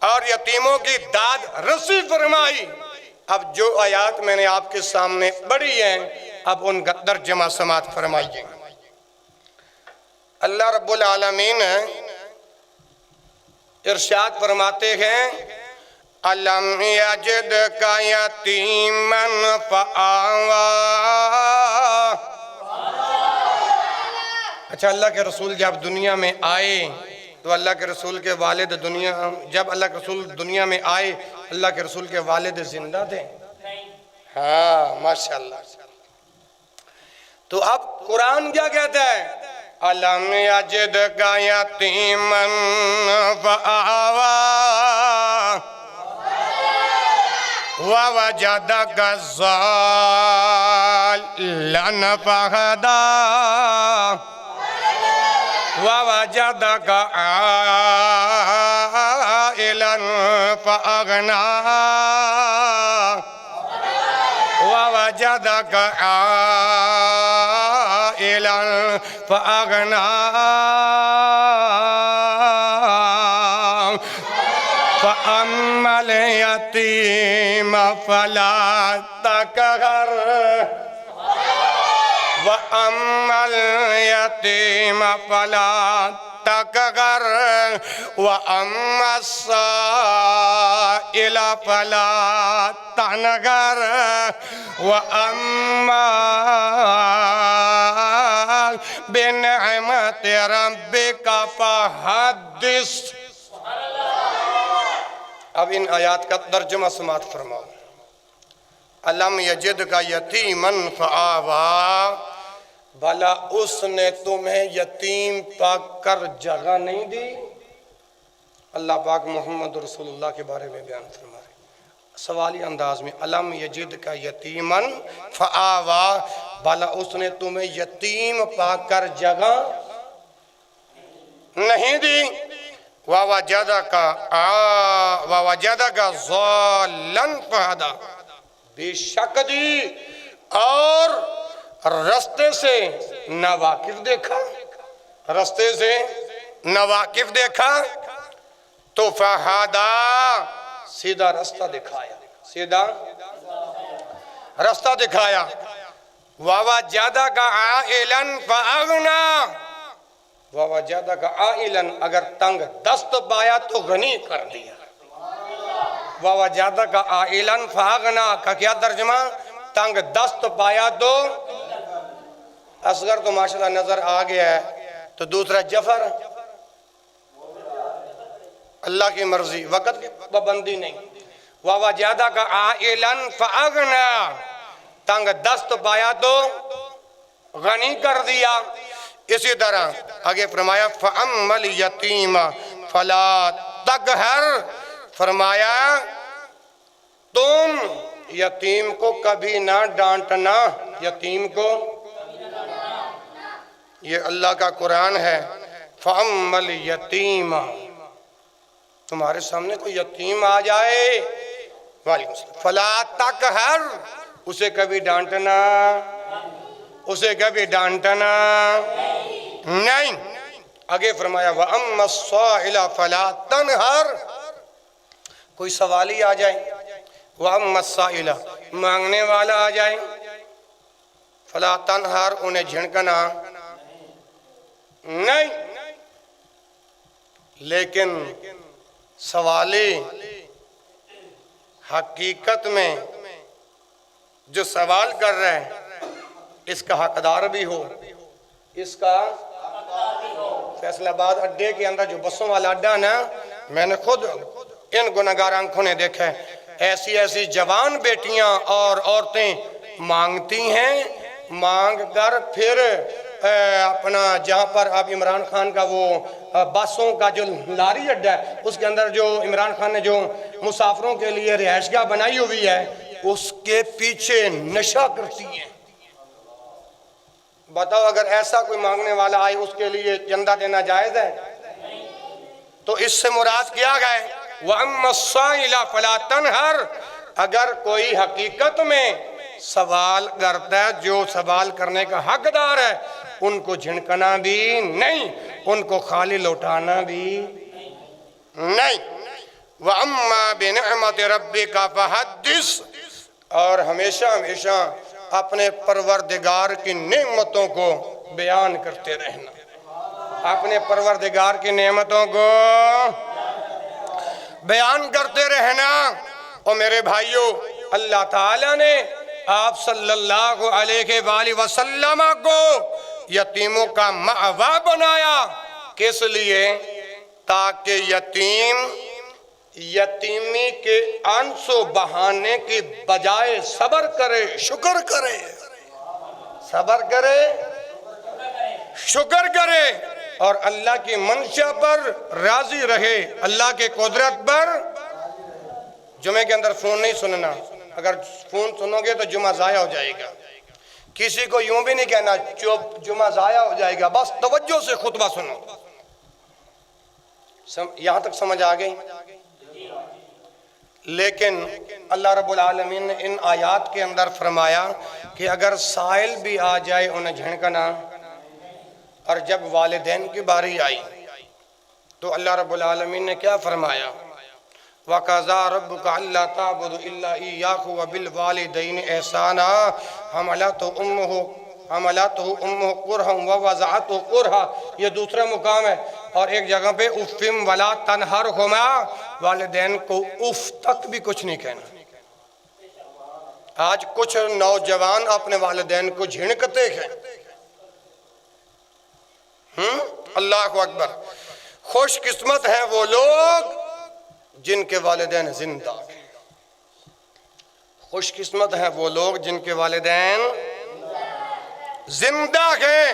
اور یتیموں کی داد رسی فرمائی۔ اب جو آیات میں نے آپ کے سامنے پڑھی ہیں، اب ان کا ترجمہ سماعت فرمائیے۔ اللہ رب العالمین ارشاد فرماتے ہیں أَلَمْ يَجِدْكَ يَتِيمًا فَآوَى۔ اچھا، اللہ کے رسول جب دنیا میں آئے تو اللہ کے رسول کے والد جب اللہ کے رسول دنیا میں آئے، اللہ کے رسول کے والد زندہ تھے؟ ہاں، ماشاءاللہ۔ تو اب قرآن کیا کہتا ہے؟ أَلَمْ يَجِدْكَ يَتِيمًا فَآوَى وَوَجَدَكَ ضَالًّا فَهَدَى وَوَجَدَكَ عَائِلًا فَأَغْنَى وَوَجَدَكَ عَائِلًا فَأَغْنَى فَأَمَّا الْيَتِيمَ فَلَا تَقْهَرْ وَأَمَّا الْيَتِيمَ فَلَا تَقْهَرْ وَأَمَّا السَّائِلَ فَلَا تَنْهَرْ وَأَمَّا بِنِعْمَةِ رَبِّكَ فَحَدِّثْ۔ اب ان آیات کا ترجمہ سماعت فرماؤ۔ أَلَمْ يَجِدْكَ يَتِيمًا فَآوَى، بھلا اس نے تمہیں یتیم پا کر جگہ نہیں دی؟ اللہ پاک محمد رسول اللہ کے بارے میں بیان فرما رہے سوالی انداز میں، أَلَمْ يَجِدْكَ يَتِيمًا فَآوَى، بھلا اس نے تمہیں یتیم پا کر جگہ نہیں دی؟ وَوَجَدَكَ ضَالًّا فَهَدَى، بے شک دی اور رستے سے ناواقف دیکھا، رستے سے ناواقف دیکھا تو فَهَدَى، سیدھا رستہ دکھایا، سیدھا رستہ دکھایا۔ وَوَجَدَكَ عَائِلًا فَأَغْنَى، وَوَجَدَكَ عَائِلًا، اگر تنگ دست پایا تو غنی کر دیا۔ وَوَجَدَكَ عَائِلًا فَأَغْنَى کا کیا ترجمہ؟ تنگ دست پایا تو اصغر تو ماشاءاللہ نظر آ گیا ہے، تو دوسرا جفر، اللہ کی مرضی، وقت کی پابندی نہیں۔ وَوَجَدَكَ عَائِلًا فَأَغْنَى، تنگ دست پایا تو غنی کر دیا۔ اسی طرح آگے فرمایا فَأَمَّا الْيَتِيمَ فَلَا تَقْهَرْ، فرمایا تم یتیم کو کبھی نہ ڈانٹنا، یتیم کو، یہ اللہ کا قرآن ہے۔ فَأَمَّا الْيَتِيمَ، تمہارے سامنے کوئی یتیم آ جائے، وعلیکم السلام، فَلَا تَقْهَرْ، اسے کبھی ڈانٹنا، اسے کبھی ڈانٹنا نہیں۔ آگے فرمایا وَأَمَّا السَّائِلَ فَلَا تَنْهَرْ، کوئی سوالی آ جائے، وَأَمَّا السَّائِلَ، مانگنے والا آ جائے، فَلَا تَنْهَرْ، انہیں جھنکنا نہیں۔ لیکن سوالی حقیقت میں جو سوال کر رہے ہیں اس کا حقدار بھی ہو، اس کا فیصل آباد اڈے کے اندر جو بسوں والا اڈا نا، میں نے خود ان گناہگار آنکھوں نے دیکھا ہے، ایسی ایسی جوان بیٹیاں اور عورتیں مانگتی ہیں، مانگ کر پھر اپنا جہاں پر اب عمران خان کا وہ بسوں کا جو لاری اڈا ہے، اس کے اندر جو عمران خان نے جو مسافروں کے لیے رہائش گاہ بنائی ہوئی ہے، اس کے پیچھے نشہ کرتی ہیں۔ بتاؤ اگر ایسا کوئی مانگنے والا آئے اس کے لیے چندہ دینا جائز ہے؟ تو اس سے مراد کیا گئے وَأَمَّا الصَّائِلَ فَلَا تَنْهَرْ، اگر کوئی حقیقت میں سوال کرتا ہے، جو سوال کرنے کا حقدار ہے، ان کو جھنکنا بھی نہیں، ان کو خالی لوٹانا بھی نہیں۔ وَأَمَّا بِنِعْمَةِ رَبِّكَ فَحَدِّثْ، اور ہمیشہ ہمیشہ اپنے پروردگار کی نعمتوں کو بیان کرتے رہنا، اپنے پروردگار کی نعمتوں کو بیان کرتے رہنا۔ اور میرے بھائیوں، اللہ تعالیٰ نے آپ صلی اللہ علیہ وآلہ وسلم کو یتیموں کا مأویٰ بنایا، کس لیے؟ تاکہ یتیمی کے آنسو بہانے کی بجائے صبر کرے، شکر کرے، صبر کرے، شکر کرے، اور اللہ کی منشا پر راضی رہے، اللہ کے قدرت پر۔ جمعے کے اندر فون نہیں سننا، اگر فون سنو گے تو جمعہ ضائع ہو جائے گا۔ کسی کو یوں بھی نہیں کہنا چپ، جمعہ ضائع ہو جائے گا، بس توجہ سے خطبہ سنو۔ یہاں تک سمجھ آ گئی؟ لیکن اللہ رب العالمین نے ان آیات کے اندر فرمایا کہ اگر سائل بھی آ جائے انہیں جھنکنا، اور جب والدین کی باری آئی تو اللہ رب العالمین نے کیا فرمایا؟ وَقَضَىٰ رَبُّكَ أَلَّا تَعْبُدُوا إِلَّا إِيَّاهُ وَبِالْوَالِدَيْنِ إِحْسَانًا حَمَلَتْهُ أُمُّهُ كُرْهًا وَوَضَعَتْهُ كُرْهًا، یہ دوسرا مقام ہے۔ اور ایک جگہ پہ اُفٍّ وَلَا تَنْهَرْهُمَا، والدین کو اف تک بھی کچھ نہیں کہنا۔ آج کچھ نوجوان اپنے والدین کو جھنکتے ہیں۔ اللہ اکبر، خوش قسمت ہیں وہ لوگ جن کے والدین زندہ ہیں، خوش قسمت ہیں وہ لوگ جن کے والدین زندہ ہیں،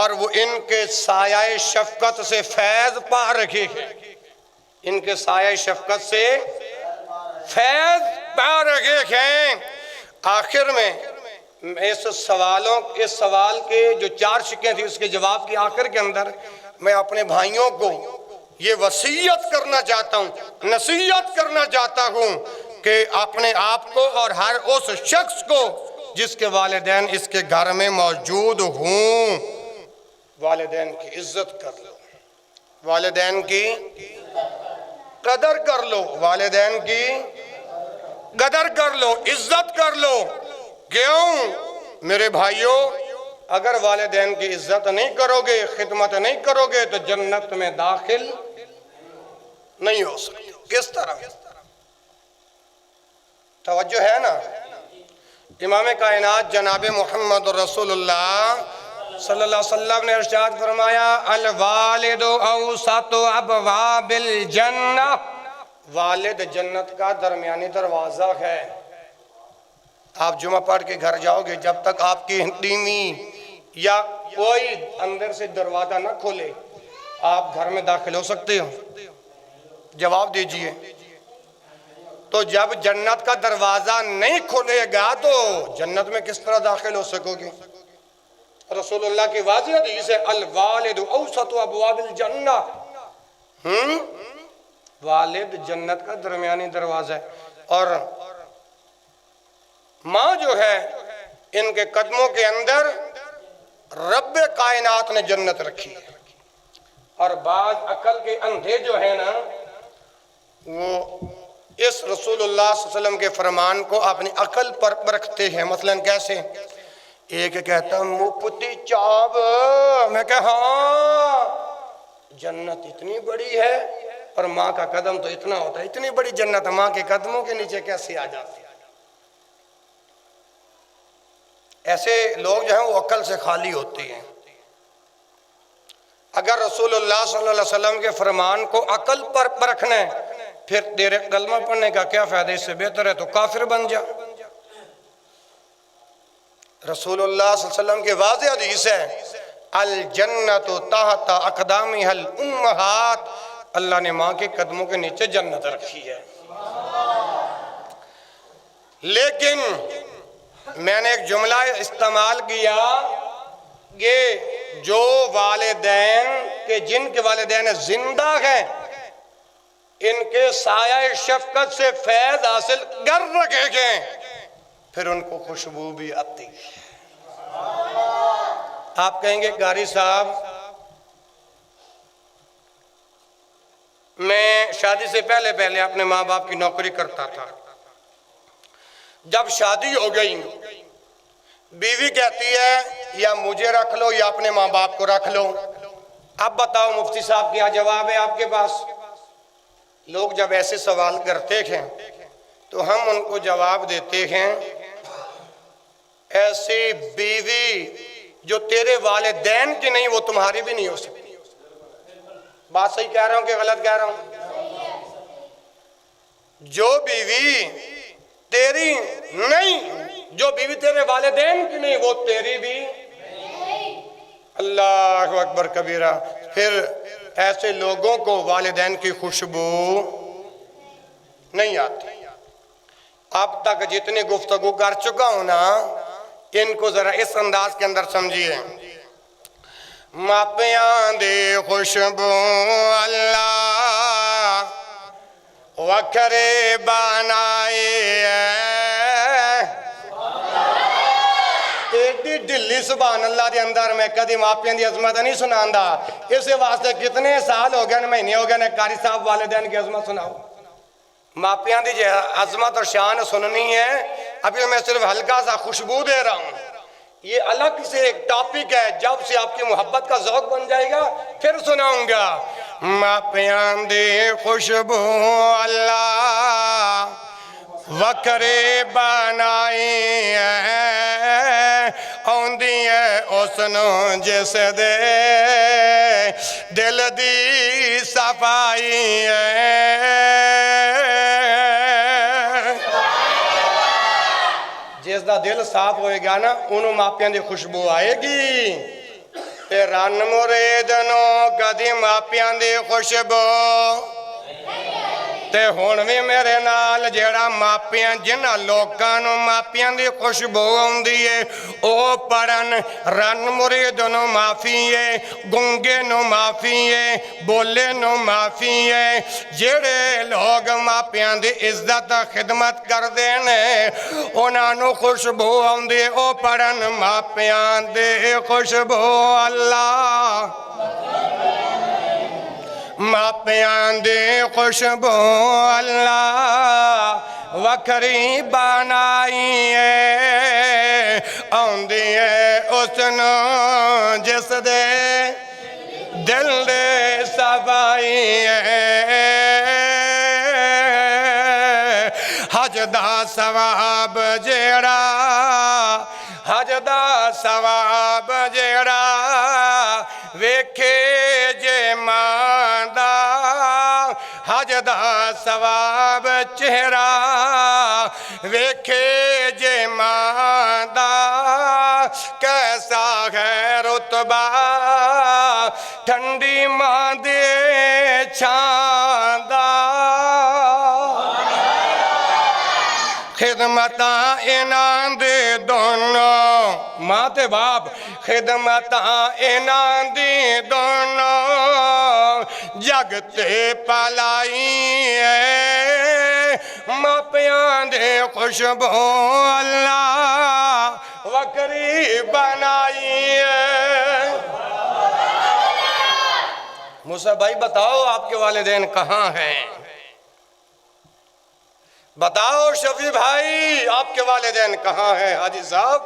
اور وہ ان کے سایہ شفقت سے فیض پا رکھے ہیں، ان کے سایہ شفقت سے فیض پا رکھے ہیں۔ آخر میں اس سوال کے جو 4 شقیں تھی، اس کے جواب کی آخر کے اندر میں اپنے بھائیوں کو یہ وصیت کرنا چاہتا ہوں، نصیحت کرنا چاہتا ہوں کہ اپنے آپ کو اور ہر اس شخص کو جس کے والدین اس کے گھر میں موجود ہوں، والدین کی عزت کر لو، والدین کی قدر کر لو، والدین کی قدر کر لو، عزت کر لو۔ کیوں میرے بھائیوں؟ اگر والدین کی عزت نہیں کرو گے، خدمت نہیں کرو گے، تو جنت میں داخل نہیں ہو سکتے۔ کس طرح؟ توجہ ہے نا؟ امام کائنات جناب محمد رسول اللہ صلی اللہ علیہ وسلم نے ارشاد فرمایا الوالد اوسط ابواب الجنہ، والد جنت کا درمیانی دروازہ ہے۔ آپ جمعہ پڑھ کے گھر جاؤ گے، جب تک آپ کی ہنڈیمی یا کوئی اندر سے دروازہ نہ کھولے آپ گھر میں داخل ہو سکتے ہو؟ جواب دیجئے۔ تو جب جنت کا دروازہ نہیں کھولے گا تو جنت میں کس طرح داخل ہو سکو گے؟ رسول اللہ کی واضح حدیث ہے الوالد اوسط ابواب الجنہ، والد جنت کا درمیانی دروازہ ہے۔ اور ماں جو ہے ان کے قدموں کے اندر رب کائنات نے جنت رکھی ہے۔ اور بعض عقل کے اندھے جو ہیں نا، وہ اس رسول اللہ صلی اللہ علیہ وسلم کے فرمان کو اپنی عقل پر رکھتے ہیں۔ مثلا کیسے؟ ایک کہتا مفتی چاب، میں کہ ہاں جنت اتنی بڑی ہے، اور ماں کا قدم تو اتنا ہوتا ہے، اتنی بڑی جنت ماں کے قدموں کے نیچے کیسے آ جاتی ہے؟ ایسے لوگ جو ہیں وہ عقل سے خالی ہوتے ہیں۔ اگر رسول اللہ صلی اللہ علیہ وسلم کے فرمان کو عقل پر پرکھنا ہے پھر تیرے کلمہ پڑھنے کا کیا فائدہ؟ اس سے بہتر ہے تو کافر بن جا۔ رسول اللہ صلی اللہ علیہ وسلم کی واضح حدیث ہے الجنت تحت اقدامها الامہات، اللہ نے ماں کے قدموں کے نیچے جنت رکھی ہے۔ لیکن میں نے ایک جملہ استعمال کیا کہ جو والدین کے جن کے والدین زندہ ہیں ان کے سایہ شفقت سے فیض حاصل کر رکھے گئے پھر ان کو خوشبو بھی آتی ہے۔ آپ کہیں گے قاری صاحب میں شادی سے پہلے اپنے ماں باپ کی نوکری کرتا تھا، جب شادی ہو گئی بیوی کہتی ہے یا مجھے رکھ لو یا اپنے ماں باپ کو رکھ لو۔ اب بتاؤ مفتی صاحب کیا جواب ہے آپ کے پاس؟ لوگ جب ایسے سوال کرتے ہیں تو ہم ان کو جواب دیتے ہیں ایسی بیوی جو تیرے والدین کی نہیں وہ تمہاری بھی نہیں ہو سکتی۔ بات صحیح کہہ رہا ہوں کہ غلط کہہ رہا ہوں؟ جو بیوی تیری نہیں، جو بیوی تیرے والدین کی نہیں وہ تیری بھی اللہ اکبر کبیرہ۔ پھر ایسے لوگوں کو والدین کی خوشبو نہیں آتی۔ اب تک جتنی گفتگو کر چکا ہوں نا ان کو ذرا اس انداز کے اندر سمجھیے۔ ماپیاں دے خوشبو اللہ وکھرے بنائے ایڈی ڈلی سبحان اللہ دے اندر میں کدی ماپیاں دی عظمت نہیں سناندا۔ اس واسطے کتنے سال ہو گئے مہینے ہو گئے قاری صاحب والدین کی عظمت سناؤ۔ ماپیاں دی جو عظمت اور شان سننی ہے ابھی میں صرف ہلکا سا خوشبو دے رہا ہوں، یہ الگ سے ایک ٹاپک ہے، جب سے آپ کی محبت کا ذوق بن جائے گا پھر سناؤں گا۔ ماپیاں دی خوشبو اللہ وکھرے بنائی آندی ہے اس نو جس دے دل دی صفائی جس دا دل صاف ہوئے گا نا انہوں ماپیاں دی خوشبو آئے گی۔ تے رن مرید نو کدی ماپیاں دی خوشبو تے ہون بھی میرے نال جیڑا ماپیاں جنہ لوکاں نو ماپیاں دی خوشبو ہوندی ہے او پڑھن رن مرید نو معافی ہے، گنگے نو معافی ہے، بولے نو معافی ہے۔ جیڑے لوگ ماپیاں دی عزت خدمت کر دینے انہاں نو خوشبو ہوندی ہے، او پڑھن ماپیاں دی خوشبو اللہ ماپیاں دی خوشبو اللہ وکھری بنائی ہے آندی ہے اس نو جس دے دل دے صفائی ہے۔ حج دا ثواب جیڑا حج دا ثواب جیڑا ویکھے جے ماں دا حج دا ثواب چہرہ ویکھے جے ماں دا کیسا ہے رتبہ ٹھنڈی ماں دے چھاں دا خدمتاں انہاں دے دونوں ماں تے باپ خدمتاں انہاں دی دونوں جگ تے پالائی ہے ماپیاں دے خوشبو اللہ وکھری بنائی ہے۔ موسیٰ بھائی بتاؤ آپ کے والدین کہاں ہیں؟ بتاؤ شفیع بھائی آپ کے والدین کہاں ہیں؟ حاجی صاحب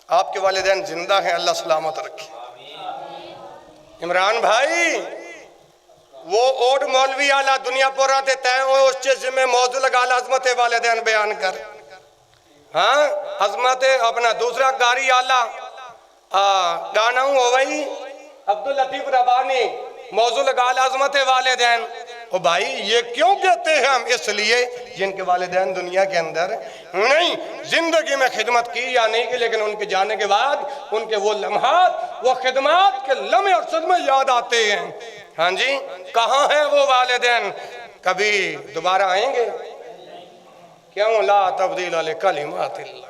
آپ کے والدین زندہ ہیں، اللہ سلامت رکھے۔ عمران بھائی وہ اوڈ مولوی آلہ دنیا پورا دیتا ہے اس چیز میں موضوع لگا عظمت والدین بیان کر۔ ہاں عظمت اپنا دوسرا قاری آلہ گانا ہوں ہو بھائی عبداللطیف ربانی موضوع لگا عظمت والدین. او بھائی یہ کیوں کہتے ہیں ہم؟ اس لیے جن کے والدین دنیا کے اندر نہیں، زندگی میں خدمت کی یا نہیں کی، لیکن ان کے جانے کے بعد ان کے وہ لمحات، وہ خدمات کے لمحے اور صدمے یاد آتے ہیں. ہاں جی، کہاں ہیں وہ والدین؟ کبھی دوبارہ آئیں گے؟ کیوں؟ لا تبدیل لکلمات اللہ.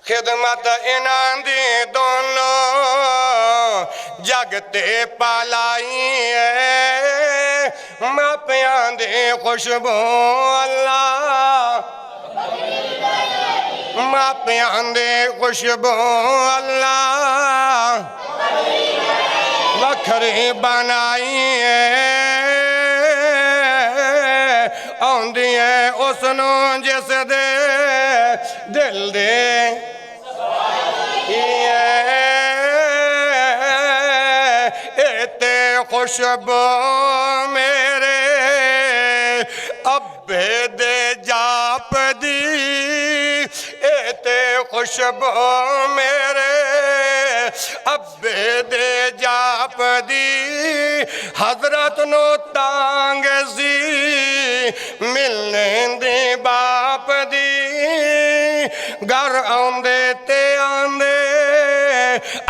خدمت انہاں دی دونوں جگتے پالائی ہے، ماپیاں دی خوشبو اللہ، ماپیاں دی خوشبو اللہ وکھری بنائی ہے، آندی ہے اس نو جس دے دل دے خوشبو میرے ابے دے جاپ دی، ایتے خوشبو میرے ابے دے جاپ دی، حضرت نو تانگ سی ملنے دی باپ دی، گھر آندے تے آندے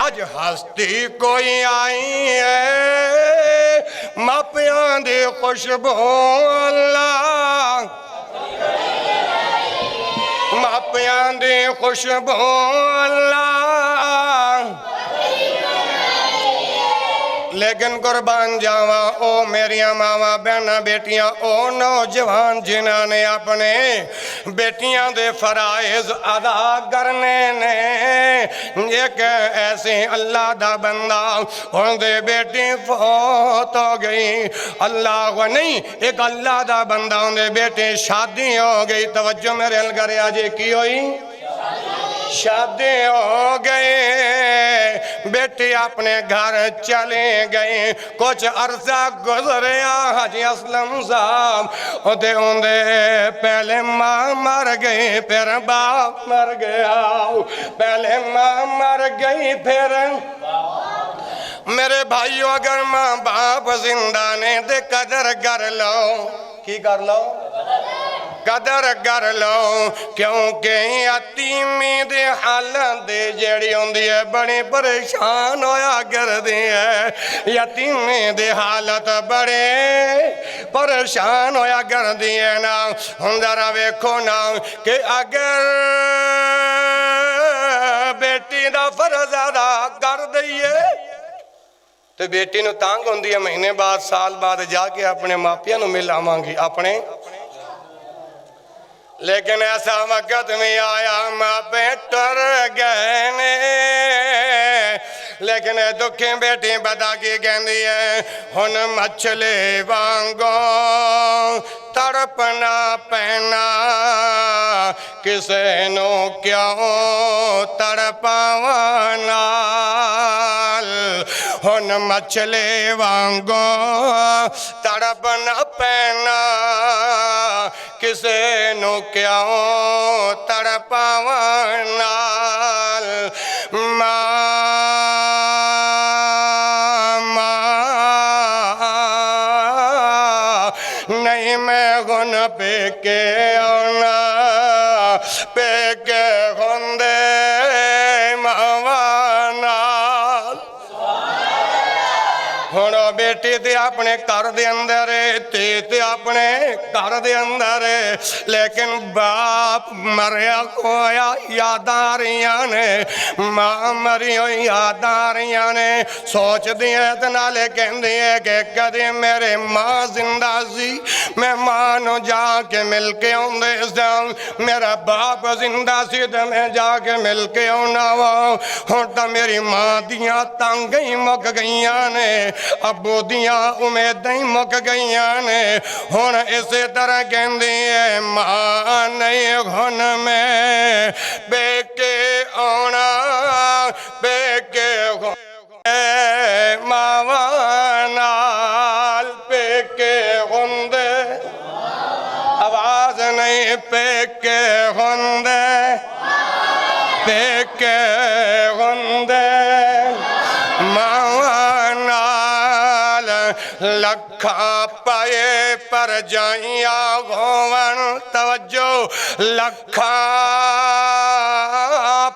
اج ہستی کوئی آئی ہے، ماپیاں دی خوشبو اللہ، ماپیاں دی خوشبو اللہ. لیکن قربان جاواں او میریاں ماواں بہناں بیٹیاں، او نوجوان جنہاں نے اپنے بیٹیاں دے فرائض ادا کرنے نے. ایک ایسے اللہ دا بندہ ان دے بیٹی فوت ہو گئی، اللہ کو نہیں، ایک اللہ دا بندہ ان دے بیٹی شادی ہو گئی. توجہ میرے الگرے آجے کی ہوئی؟ شادی ہو گئے، بیٹی اپنے گھر چلے گئے. کچھ عرصہ گزریا، حاجی اسلم صاحب ہوندے پہلے ماں مر گئی، پھر باپ مر گیا. پہلے ماں مر گئی، پھر میرے بھائیو اگر ماں باپ زندہ نے دے قدر کر لو. کی کر لو؟ قدر کر لو، کیونکہ یتیمی دے حالت دے جیڑی ہوندی ہے بڑی پریشان ہویا کر دی ہے. یتیمی دے حالت بڑے پریشان ہویا کر دی ہے نا. ذرا ویکھو نا کہ اگر بیٹی دا فرض ادا کر دئیے تو بیٹی نو تانگ ہوندی ہے مہینے بعد سال بعد جا کے اپنے ماپیاں نو مل آوانگی اپنے. لیکن ایسا وقت میں آیا ماپے ٹر گئے نے، لیکن دکھیں بیٹی بتا کی کہندی ہے ہن مچھلی وانگو تڑپنا پینا، کسے نو کیوں تڑپاوانا، ہن مچھلی وانگو تڑپنا پینا، کسے نو کیوں تڑپاوانا. نہیں میں گن پہ کے آنا، پہ کے گندے موانا. ہونا بیٹی تے اپنے کر دے اندر تے اپنے کر دے اندر، لیکن باپ مریا کویا یاداریاں نے، ماں مری ہوئی یاداریاں نے. سوچ دیئے تنالے کہن دیئے کہ کدی میرے ماں زندہ سی میں ماں نو جا کے مل کے ہوندے ساں، میرا باپ زندہ سی تو میں جا کے مل کے ہونا وا. ہوتا میری ماں دیاں تانگیں مک گئیاں نے، ابو دیاں امیدیں مک گئیاں نے. ہن اسی طرح کہن دیئے ماں نہیں ہن میں بے کے آنا، بے کے ماوانال پہ کے گندے، آواز نہیں، پہ کے گندے، پہ کے گندے لکھاں پائے پر جائیاں گھومن توجہ لکھاں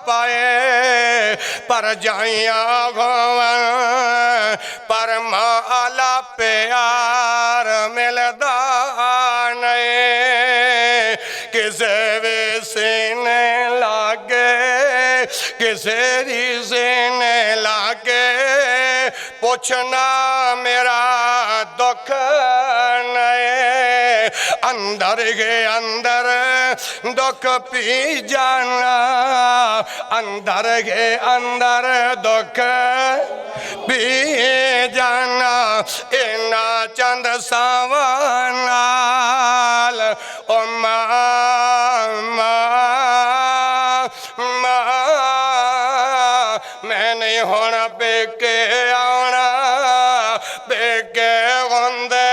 پائے پر جائیاں گھومن پر مالا پیار ملدا نہیں کسے بھی سینے لاگے کسے بھی سینے لاگے پوچھنا میرا دکھ نہیں اندر کے اندر دکھ پی جانا اندر کے اندر دکھ پی جانا اینا چند ساوانال او ماں میں نہیں ہونا بے کے آنا بے کے غندے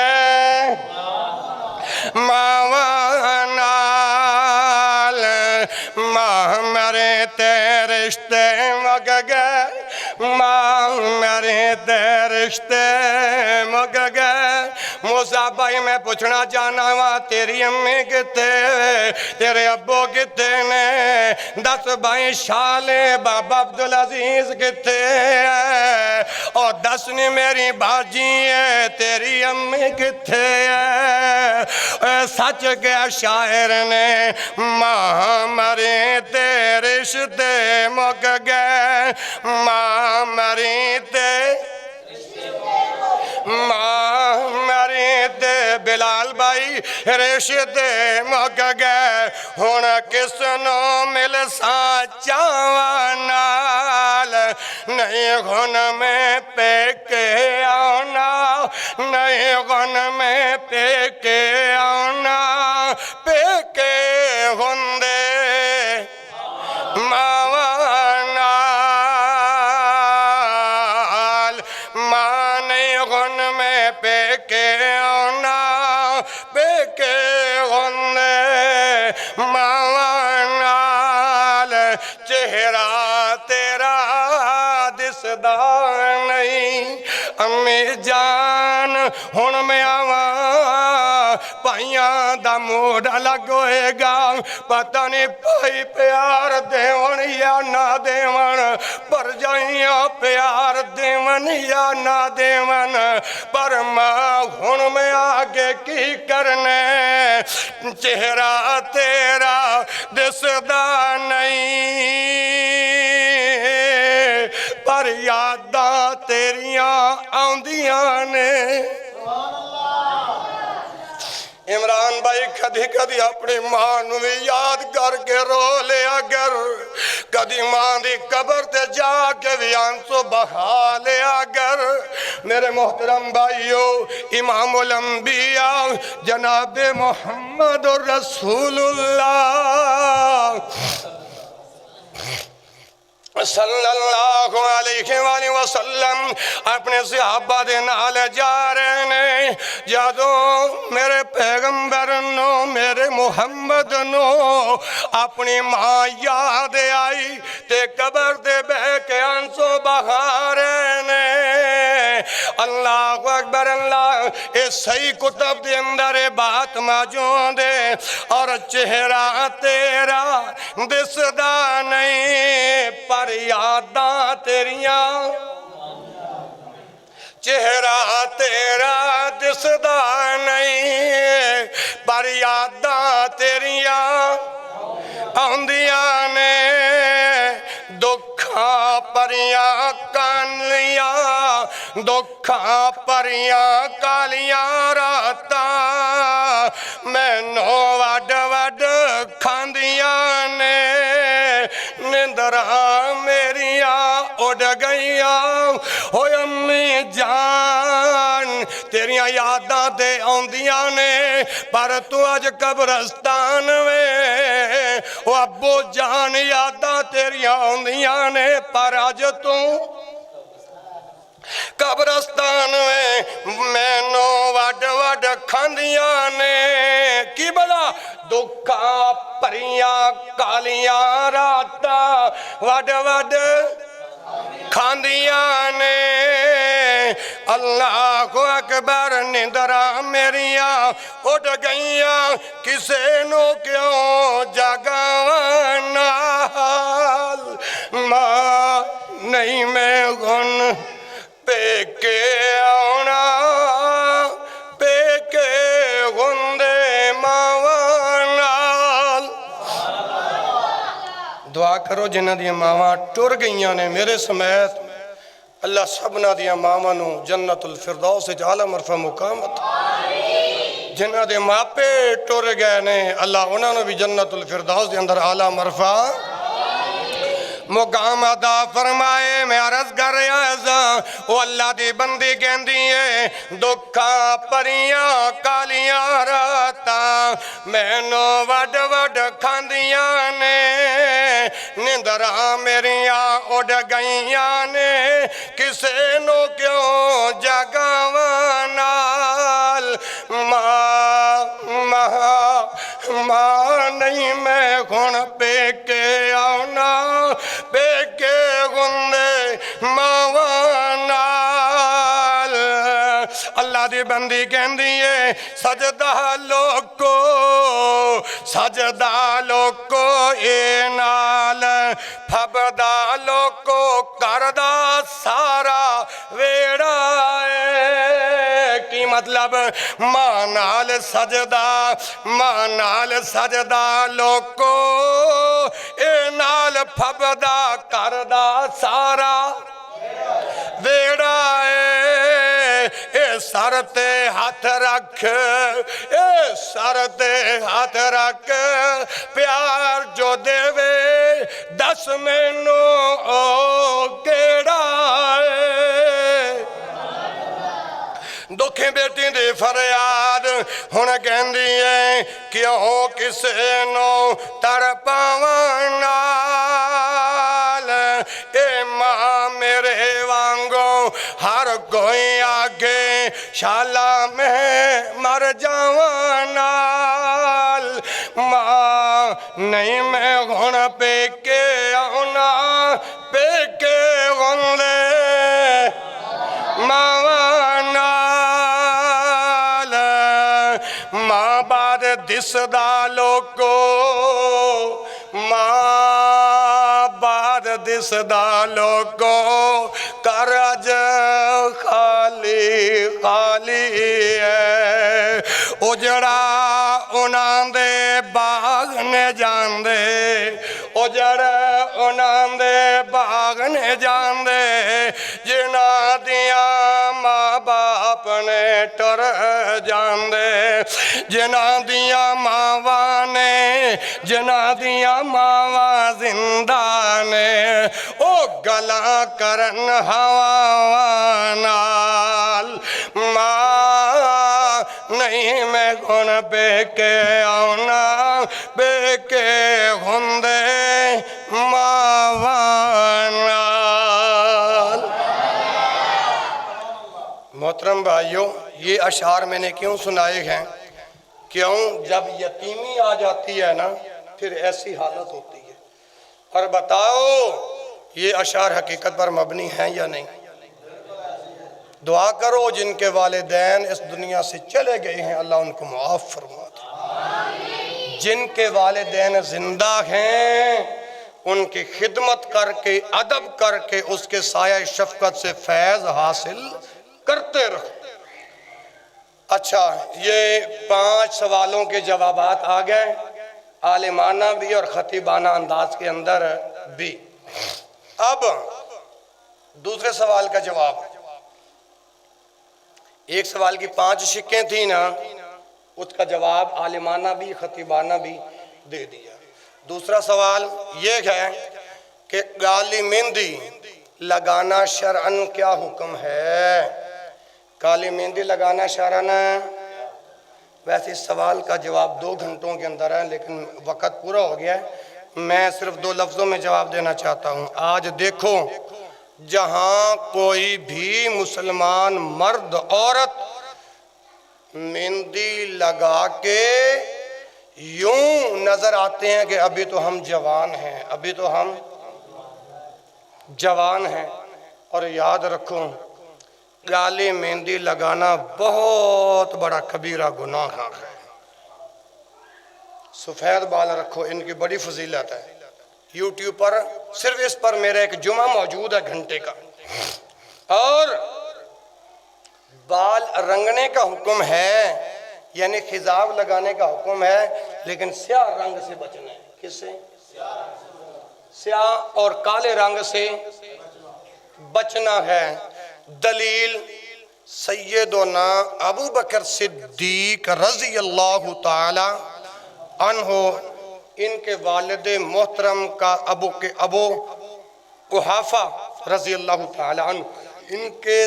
ماں نال ماں مرے تے رشتے مک گئے ماں مرے تے رشتے مک گئے موسیٰ بھائی میں پوچھنا چاہنا ہوا تیری امی کتے تیرے ابو کتے نے 10 بھائی شالے بابا عبدالعزیز کتے ہے اور 10 نے میری باجی ہے تیری امی کتے ہے سچ گیا شاعر نے ماں مرے تے رشتے مک گئے ماں مرے تے ماں مرے تے بلال بھائی رشتے مک گئے ہن کس نو مل سا چاوانال نہیں غن میں پے کے آنا نہیں غن میں پے کے آنا پے کے غندے ماوانال ماں نہیں غن میں پے کے آنا پے کے غندے ماوانال چہرہ تیرا دسدا نہیں امی جان ہن میں آواں پائیاں دا موڈ الگ ہوئے گا پتہ نہیں پائی پیار دیون یا نہ دیون پر جائیاں پیار دیون یا نہ دیون پر ماں ہن میں آگے کی کرنے چہرہ تیرا دسدا نہیں پر یاداں تیریاں آندیاں نے عمران بھائی کدھی کدھی اپنی ماں نو بھی یاد کر کے رو لیا گر کدھی ماں دی قبر تے جا کے بھی آنسو بہا لیا گر میرے محترم بھائیو امام الانبیاء جناب محمد رسول اللہ صلی اللہ علیہ وآلہ وسلم اپنے صحابہ دے نال جا رہے نے جادوں میرے پیغمبر نو میرے محمد نو اپنی ماں یاد آئی تے قبر دے بہ کے آنسو بہا رہے نے اللہ اکبر اللہ اس صحیح کتب دے اندر بات موجود ہے اور چہرہ تیرا دسدا نہیں پر یاداں تیریاں چہرہ تیرا دسدا نہیں پر یاداں تیریاں آندیاں نے دکھاں پریاں کالیاں دکھاں پریاں کالیاں راتاں میں نو وڈ وڈ کھاندیاں نے نندراں میریاں اڑ گئیاں ہوئے امی جان تیریاں یاداں دے آندیاں نے پر تو اج قبرستان میں وہ ابو جان یاداں تیریاں آندیاں نے پر اج تو قبرستان میں نو وڈ وڈ کھاندیاں نے کی بلا دکھاں پریاں کالیاں راتاں وڈ وڈ کھاندیاں نے اللہ اکبر نندرا میریاں اٹھ گئیاں کسے نو کیوں جگانا ماں نہیں میں گن پہ کے آنا پہ کے گندے ماوانال دعا کرو جنہ دیا ماواں ٹر گئیاں نے میرے سمیت اللہ سبنا دیا ماواں نو جنت الفردوس اعلی مرفع مقامت جنہ دے ماپے ٹر گئے نے اللہ انہوں نے بھی جنت الفردوس دے اندر اعلی مرفع مقام عطا فرمائے میں عرض کر رہا وہ اللہ دی بندی کہندی ہے دکھا پریاں کالیاں راتاں میں نو وڈ وڈ کھاندیاں نے نندراں میریاں اڑ گئیاں نے کسے نو کیوں جگاواں نال ماں نہیں میں گھن پہ کے آنا پہ کے گندے ماوانال اللہ دی بندی کہندی ہے سجدہ لوکو اے نال پھبدا لوکو کردہ سارا ویڑا کی مطلب ماں نال سجدہ لوکو اے نال پھبدا کردہ سارا ویڑا اے سر تے ہاتھ رکھ پیار جو دے وے دس مینو او کیڑا دکھیں بیٹی دی فریاد ہن کہندی ہے کیوں کسے نو تڑپاواں نال اے ماں میرے وانگو ہر کوئی آگے شالا میں مر جاواں نال ماں نہیں میں گھن پہ کے آنا پہ کے گندے ماوانال ماں بعد دس دالو کو ماں بعد دس دالو کو کرج خالی خالی ہے اجڑا انہاں دے باغ نے جان دے اجڑا انہاں دے باغ نے جان دے جنہ دیا ماں باپ نے ٹر جان دے جنہ دیا ماواں نے جنہ دیا ماواں زندہ نے او گلا کرن ہوا نال ماں نہیں میں گھن پہ کے آنا پہ کے گھندے ماواں نال محترم بھائیوں یہ اشعار میں نے کیوں سنائے ہیں کیوں جب یتیمی آ جاتی ہے نا پھر ایسی حالت ہوتی ہے اور بتاؤ یہ اشعار حقیقت پر مبنی ہیں یا نہیں دعا کرو جن کے والدین اس دنیا سے چلے گئے ہیں اللہ ان کو معاف فرما دے جن کے والدین زندہ ہیں ان کی خدمت کر کے ادب کر کے اس کے سایہ شفقت سے فیض حاصل کرتے رہو اچھا یہ 5 سوالوں کے جوابات آ گئے عالمانہ بھی اور خطیبانہ انداز کے اندر بھی اب دوسرے سوال کا جواب ایک سوال کی 5 شکیں تھیں نا اس کا جواب عالمانہ بھی خطیبانہ بھی دے دیا دوسرا سوال یہ ہے کہ کالی مہندی لگانا شرعن کیا حکم ہے کالی مہندی لگانا شرعن ویسے اس سوال کا جواب 2 گھنٹوں کے اندر ہے لیکن وقت پورا ہو گیا ہے میں صرف 2 لفظوں میں جواب دینا چاہتا ہوں آج دیکھو جہاں کوئی بھی مسلمان مرد عورت مہندی لگا کے یوں نظر آتے ہیں کہ ابھی تو ہم جوان ہیں اور یاد رکھو کالی مہندی لگانا بہت بڑا کبیرہ گناہ ہے۔ سفید بال رکھو، ان کی بڑی فضیلت ہے۔ یوٹیوب پر صرف اس پر میرا ایک جمعہ موجود ہے گھنٹے کا۔ اور بال رنگنے کا حکم ہے، یعنی خضاب لگانے کا حکم ہے، لیکن سیاہ رنگ سے بچنا ہے۔ کس سے؟ سیاہ اور کالے رنگ سے بچنا ہے۔ دلیل سیدنا ابو بکر صدیق رضی اللہ تعالی عنہ، ان کے والد محترم کا ابو قحافہ رضی اللہ تعالی عنہ، ان کے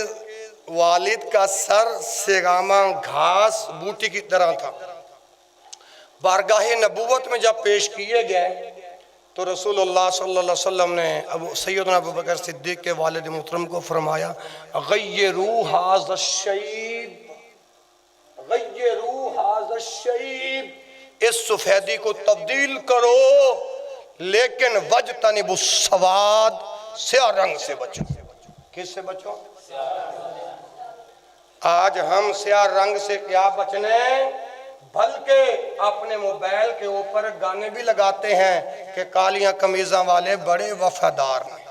والد کا سر سیگامہ گھاس بوٹی کی طرح تھا۔ بارگاہ نبوت میں جب پیش کیے گئے تو رسول اللہ صلی اللہ علیہ وسلم نے سیدنا ابو بکر صدیق کے والد محترم کو فرمایا، غیروا ھذا الشیب، غیروا ھذا الشیب، اس سفیدی کو تبدیل کرو، لیکن وجتنبوا السواد، سیاہ رنگ سے بچو۔ کس سے بچو؟ آج ہم سیاہ رنگ سے کیا بچنے، بلکہ اپنے موبائل کے اوپر گانے بھی لگاتے ہیں کہ کالیاں قمیضاں والے بڑے وفادار ہیں۔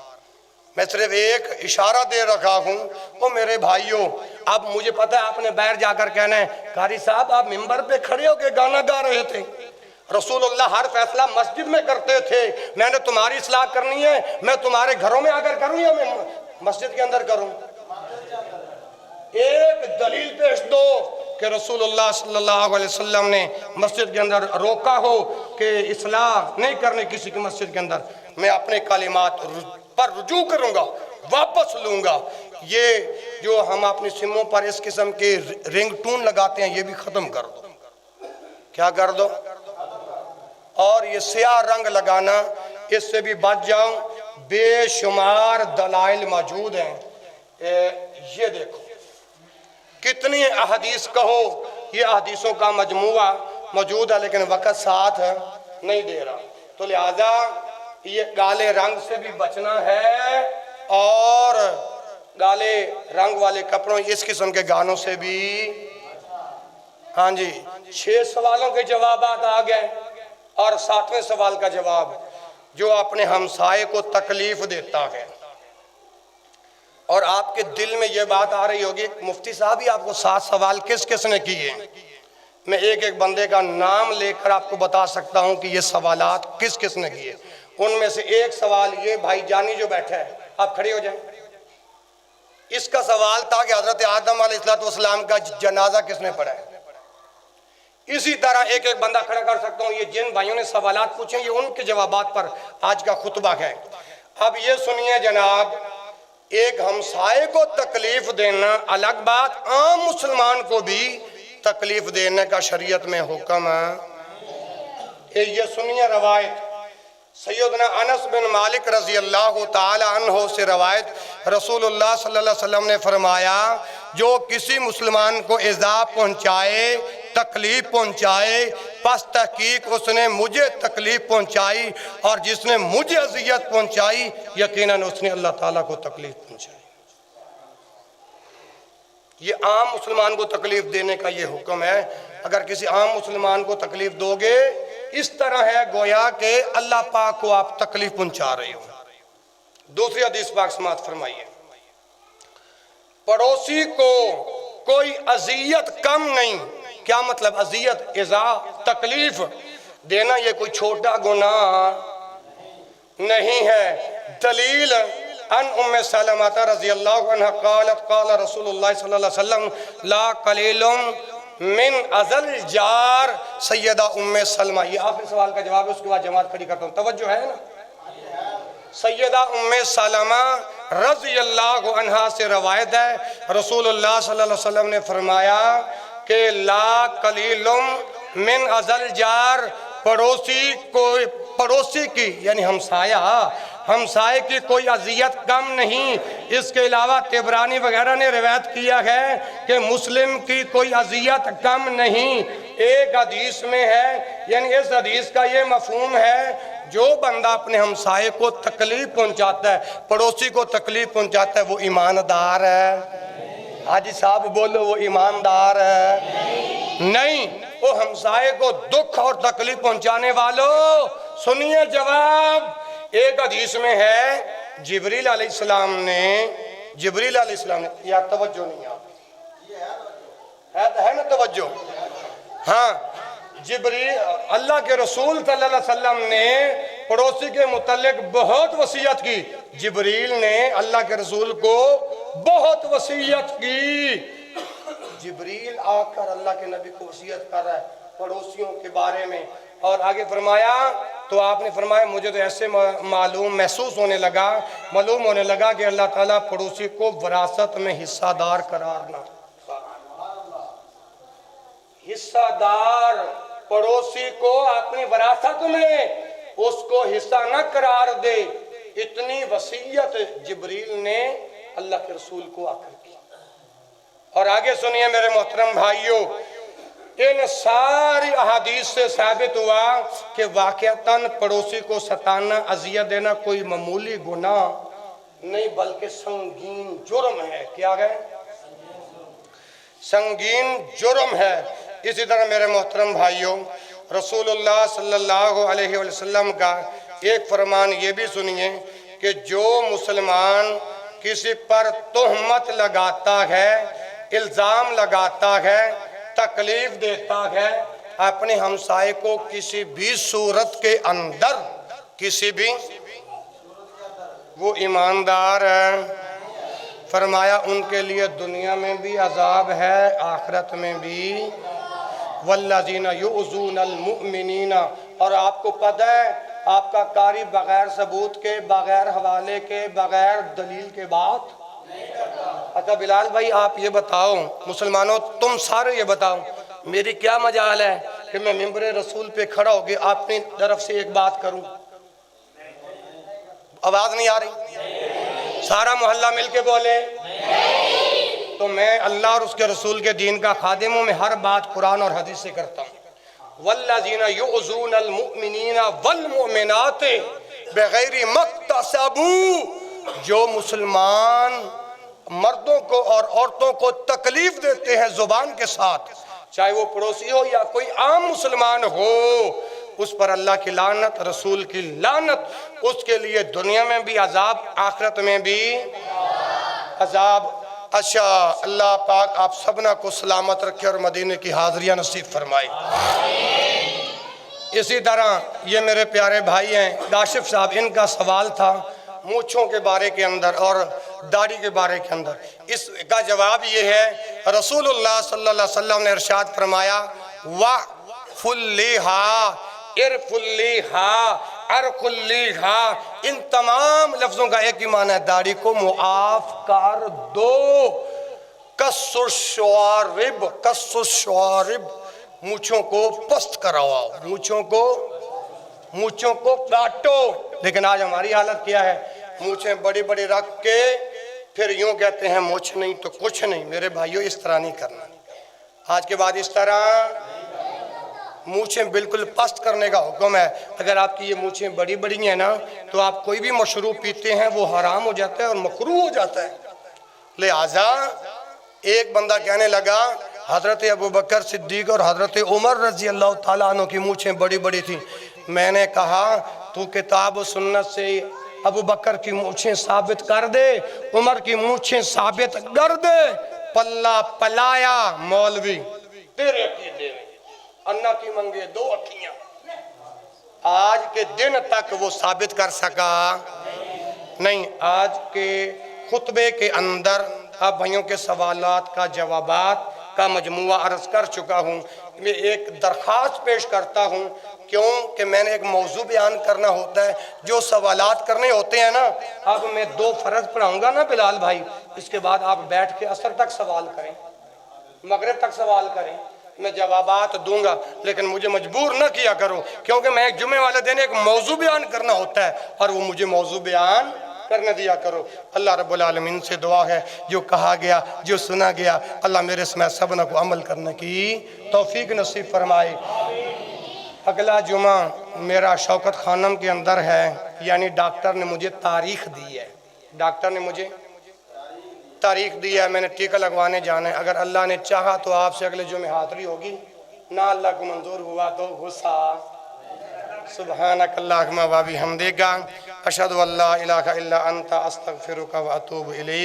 میں صرف ایک اشارہ دے رکھا ہوں، وہ میرے بھائیوں، اب مجھے پتہ ہے آپ نے باہر جا کر کہنا ہے قاری صاحب آپ ممبر پہ کھڑے ہو کے گانا گا رہے تھے، رسول اللہ ہر فیصلہ مسجد میں کرتے تھے، میں نے تمہاری اصلاح کرنی ہے، میں تمہارے گھروں میں آ کر کروں یا میں مسجد کے اندر کروں؟ ایک دلیل پیش دو کہ رسول اللہ صلی اللہ علیہ وسلم نے مسجد کے اندر روکا ہو کہ اصلاح نہیں کرنے کسی کی مسجد کے اندر۔ میں اپنے کلمات پر رجوع کروں گا، واپس لوں گا۔ یہ جو ہم اپنی سموں پر اس قسم کے رنگ ٹون لگاتے ہیں یہ بھی ختم کر دو۔ کیا کر دو؟ اور یہ سیاہ رنگ لگانا، اس سے بھی بچ جاؤں۔ بے شمار دلائل موجود ہیں۔ یہ دیکھو کتنی احادیث کہو، یہ احادیثوں کا مجموعہ موجود ہے، لیکن وقت ساتھ نہیں دے رہا، تو لہذا یہ کالے رنگ سے بھی بچنا ہے، اور کالے رنگ والے کپڑوں اس قسم کے گانوں سے بھی۔ ہاں جی، 6 سوالوں کے جوابات آ گئے، اور 7ویں سوال کا جواب، جو اپنے ہمسائے کو تکلیف دیتا ہے، اور آپ کے دل میں یہ بات آ رہی ہوگی مفتی صاحب ہی آپ کو 7 سوال کس کس نے کیے؟ میں ایک ایک بندے کا نام لے کر آپ کو بتا سکتا ہوں کہ یہ سوالات کس کس نے کیے۔ ان میں سے ایک سوال یہ بھائی جانی جو بیٹھا ہے، آپ کھڑے ہو جائیں، اس کا سوال تھا کہ حضرت آدم علیہ السلام کا جنازہ کس نے پڑھا ہے؟ اسی طرح ایک ایک بندہ کھڑا کر سکتا ہوں۔ یہ جن بھائیوں نے سوالات پوچھے یہ ان کے جوابات پر آج کا خطبہ ہے۔ اب یہ سنیے جناب، ایک ہمسائے کو تکلیف دینا الگ بات، عام مسلمان کو بھی تکلیف دینے کا شریعت میں حکم ہے۔ یہ سنیے روایت، سیدنا انس بن مالک رضی اللہ تعالی عنہ سے روایت، رسول اللہ صلی اللہ علیہ وسلم نے فرمایا جو کسی مسلمان کو ایذا پہنچائے، تکلیف پہنچائے، پس تحقیق اس نے مجھے تکلیف پہنچائی، اور جس نے مجھے اذیت پہنچائی یقیناً اس نے اللہ تعالیٰ کو تکلیف پہنچائی۔ یہ عام مسلمان کو تکلیف دینے کا یہ حکم ہے۔ اگر کسی عام مسلمان کو تکلیف دو گے اس طرح ہے گویا کہ اللہ پاک کو آپ تکلیف پہنچا رہے ہو۔ دوسری حدیث پاک سماعت فرمائیے، پڑوسی کو کوئی اذیت کم نہیں۔ کیا مطلب؟ اذیت، ایذا، تکلیف دینا یہ کوئی چھوٹا گناہ نہیں ہے۔ دلیل ان ام سلمہ رضی اللہ عنہ قالت قال رسول اللہ صلی اللہ علیہ وسلم لا قلیل من ازل جار سیدہ ام سلمہ۔ یہ آخری سوال کا جواب ہے، اس کے بعد جماعت کھڑی کرتا ہوں، توجہ ہے نا۔ سیدہ ام سلمہ رضی اللہ عنہ سے روایت ہے، رسول اللہ صلی اللہ علیہ وسلم نے فرمایا کہ لا قلیل من ازل جار، پڑوسی کی یعنی ہمسائے کی کوئی اذیت کم نہیں۔ اس کے علاوہ طبرانی وغیرہ نے روایت کیا ہے کہ مسلم کی کوئی اذیت کم نہیں۔ ایک حدیث میں ہے، یعنی اس حدیث کا یہ مفہوم ہے جو بندہ اپنے ہمسائے کو تکلیف پہنچاتا ہے، پڑوسی کو تکلیف پہنچاتا ہے، وہ ایماندار ہے۔ حاجی صاحب بولو وہ ایماندار ہے؟ نہیں۔ وہ ہمسائے کو دکھ اور تکلیف پہنچانے والوں سنیے جواب۔ ایک حدیث میں ہے جبریل علیہ السلام نے یا توجہ نہیں آپ ہے نا توجہ؟ ہاں، جبریل اللہ کے رسول صلی اللہ علیہ وسلم نے پڑوسی کے متعلق بہت وصیت کی۔ جبریل نے اللہ کے رسول کو بہت وصیت کی۔ جبریل آ کر اللہ کے نبی کو وصیت کر رہا ہے پڑوسیوں کے بارے میں، اور آگے فرمایا تو آپ نے فرمایا مجھے تو ایسے محسوس ہونے لگا، معلوم ہونے لگا کہ اللہ تعالیٰ پڑوسی کو وراثت میں حصہ دار قرار نہ، حصہ دار پڑوسی کو اپنی وراثت میں اس کو حصہ نہ قرار دے، اتنی وصیت جبریل نے اللہ کے رسول کو آ کر کی۔ اور آگے سنیے میرے محترم بھائیوں، ان ساری احادیث سے ثابت ہوا کہ واقعتاً پڑوسی کو ستانا، اذیت دینا کوئی معمولی گناہ نہیں بلکہ سنگین جرم ہے۔ کیا ہے؟ سنگین جرم ہے۔ اسی طرح میرے محترم بھائیوں، رسول اللہ صلی اللہ علیہ وسلم کا ایک فرمان یہ بھی سنیے کہ جو مسلمان کسی پر تہمت لگاتا ہے، الزام لگاتا ہے، تکلیف دیتا ہے اپنے ہمسائے کو کسی بھی صورت کے اندر، کسی بھی، وہ ایماندار ہے۔ فرمایا ان کے لیے دنیا میں بھی عذاب ہے، آخرت میں بھی۔ والذین یؤذون المؤمنین، اور آپ کو پتہ ہے آپ کا قاری بغیر ثبوت کے، بغیر حوالے کے، بغیر دلیل کے بات اچھا بلال بھائی آپ یہ بتاؤ، مسلمانوں تم سارے یہ بتاؤ، میری کیا مجال ہے کہ میں ممبر رسول پہ کھڑا ہو کے اپنی طرف سے ایک بات کروں؟ آواز نہیں آ رہی؟ سارا محلہ مل کے بولے تو میں اللہ اور اس کے رسول کے دین کا خادم ہوں، میں ہر بات قرآن اور حدیث سے کرتا ہوں۔ والذین یؤذون المؤمنین والمؤمنات بغیر ما اکتسبوا، جو مسلمان مردوں کو اور عورتوں کو تکلیف دیتے ہیں زبان کے ساتھ، چاہے وہ پڑوسی ہو یا کوئی عام مسلمان ہو، اس پر اللہ کی لعنت، رسول کی لعنت، اس کے لیے دنیا میں بھی عذاب، آخرت میں بھی عذاب۔ اچھا اللہ پاک آپ سبنا کو سلامت رکھے اور مدینے کی حاضریاں نصیب فرمائے۔ اسی طرح یہ میرے پیارے بھائی ہیں کاشف صاحب، ان کا سوال تھا مونچھوں کے بارے کے اندر اور داڑھی کے بارے کے اندر۔ اس کا جواب یہ ہے رسول اللہ صلی اللہ علیہ وسلم نے ارشاد فرمایا وَفُلِّهَا اِرْفُلِّهَا اَرْقُلِّهَا، ان تمام لفظوں کا ایک ہی معنی ہے داڑھی کو معاف کر دو۔ کَسُّ الشوارب، مونچھوں کو پست کراؤ، مونچھوں کو کاٹو۔ لیکن آج ہماری حالت کیا ہے؟ مونچھیں بڑی بڑی رکھ کے پھر یوں کہتے ہیں مونچھ نہیں تو کچھ نہیں۔ میرے بھائیوں اس طرح نہیں کرنا، آج کے بعد اس طرح مونچھیں بالکل پست کرنے کا حکم ہے۔ اگر آپ کی یہ مونچھیں بڑی بڑی ہیں نا تو آپ کوئی بھی مشروب پیتے ہیں وہ حرام ہو جاتا ہے اور مکروہ ہو جاتا ہے۔ لہٰذا ایک بندہ کہنے لگا حضرت ابوبکر صدیق اور حضرت عمر رضی اللہ تعالیٰ عنہ کی مونچھیں بڑی بڑی تھیں۔ میں نے کہا تو کتاب و سنت سے ابوبکر کی مونچھیں ثابت کر دے، عمر کی مونچھیں ثابت کر دے، پلہ پلایا مولوی تیرے عقیدے میں، انا کی منگے دو اکھیاں۔ آج کے دن تک وہ ثابت کر سکا نہیں۔ آج کے خطبے کے اندر آپ بھائیوں کے سوالات کا جوابات کا مجموعہ عرض کر چکا ہوں۔ میں ایک درخواست پیش کرتا ہوں، کیوں کہ میں نے ایک موضوع بیان کرنا ہوتا ہے، جو سوالات کرنے ہوتے ہیں نا، اب میں 2 فرض پڑھاؤں گا نا بلال بھائی، اس کے بعد آپ بیٹھ کے عصر تک سوال کریں، مغرب تک سوال کریں، میں جوابات دوں گا، لیکن مجھے مجبور نہ کیا کرو، کیونکہ میں ایک جمعے والے دن ایک موضوع بیان کرنا ہوتا ہے اور وہ مجھے موضوع بیان کرنے دیا کرو۔ اللہ رب العالمین سے دعا ہے جو کہا گیا، جو سنا گیا، اللہ میرے سمیت سبنا کو عمل کرنے کی توفیق نصیب فرمائے۔ اگلا جمعہ میرا شوکت خانم کے اندر ہے، یعنی ڈاکٹر نے مجھے تاریخ دی ہے، ڈاکٹر نے مجھے تاریخ دی ہے، میں نے ٹیکہ لگوانے جانا ہے، اگر اللہ نے چاہا تو آپ سے اگلے جمعے حاضری ہوگی، نہ اللہ کو منظور ہوا تو غصہ۔ سبحانک اللہم و بحمدک، اشہد ان لا الہ الا انت، استغفرک و اتوب الیک۔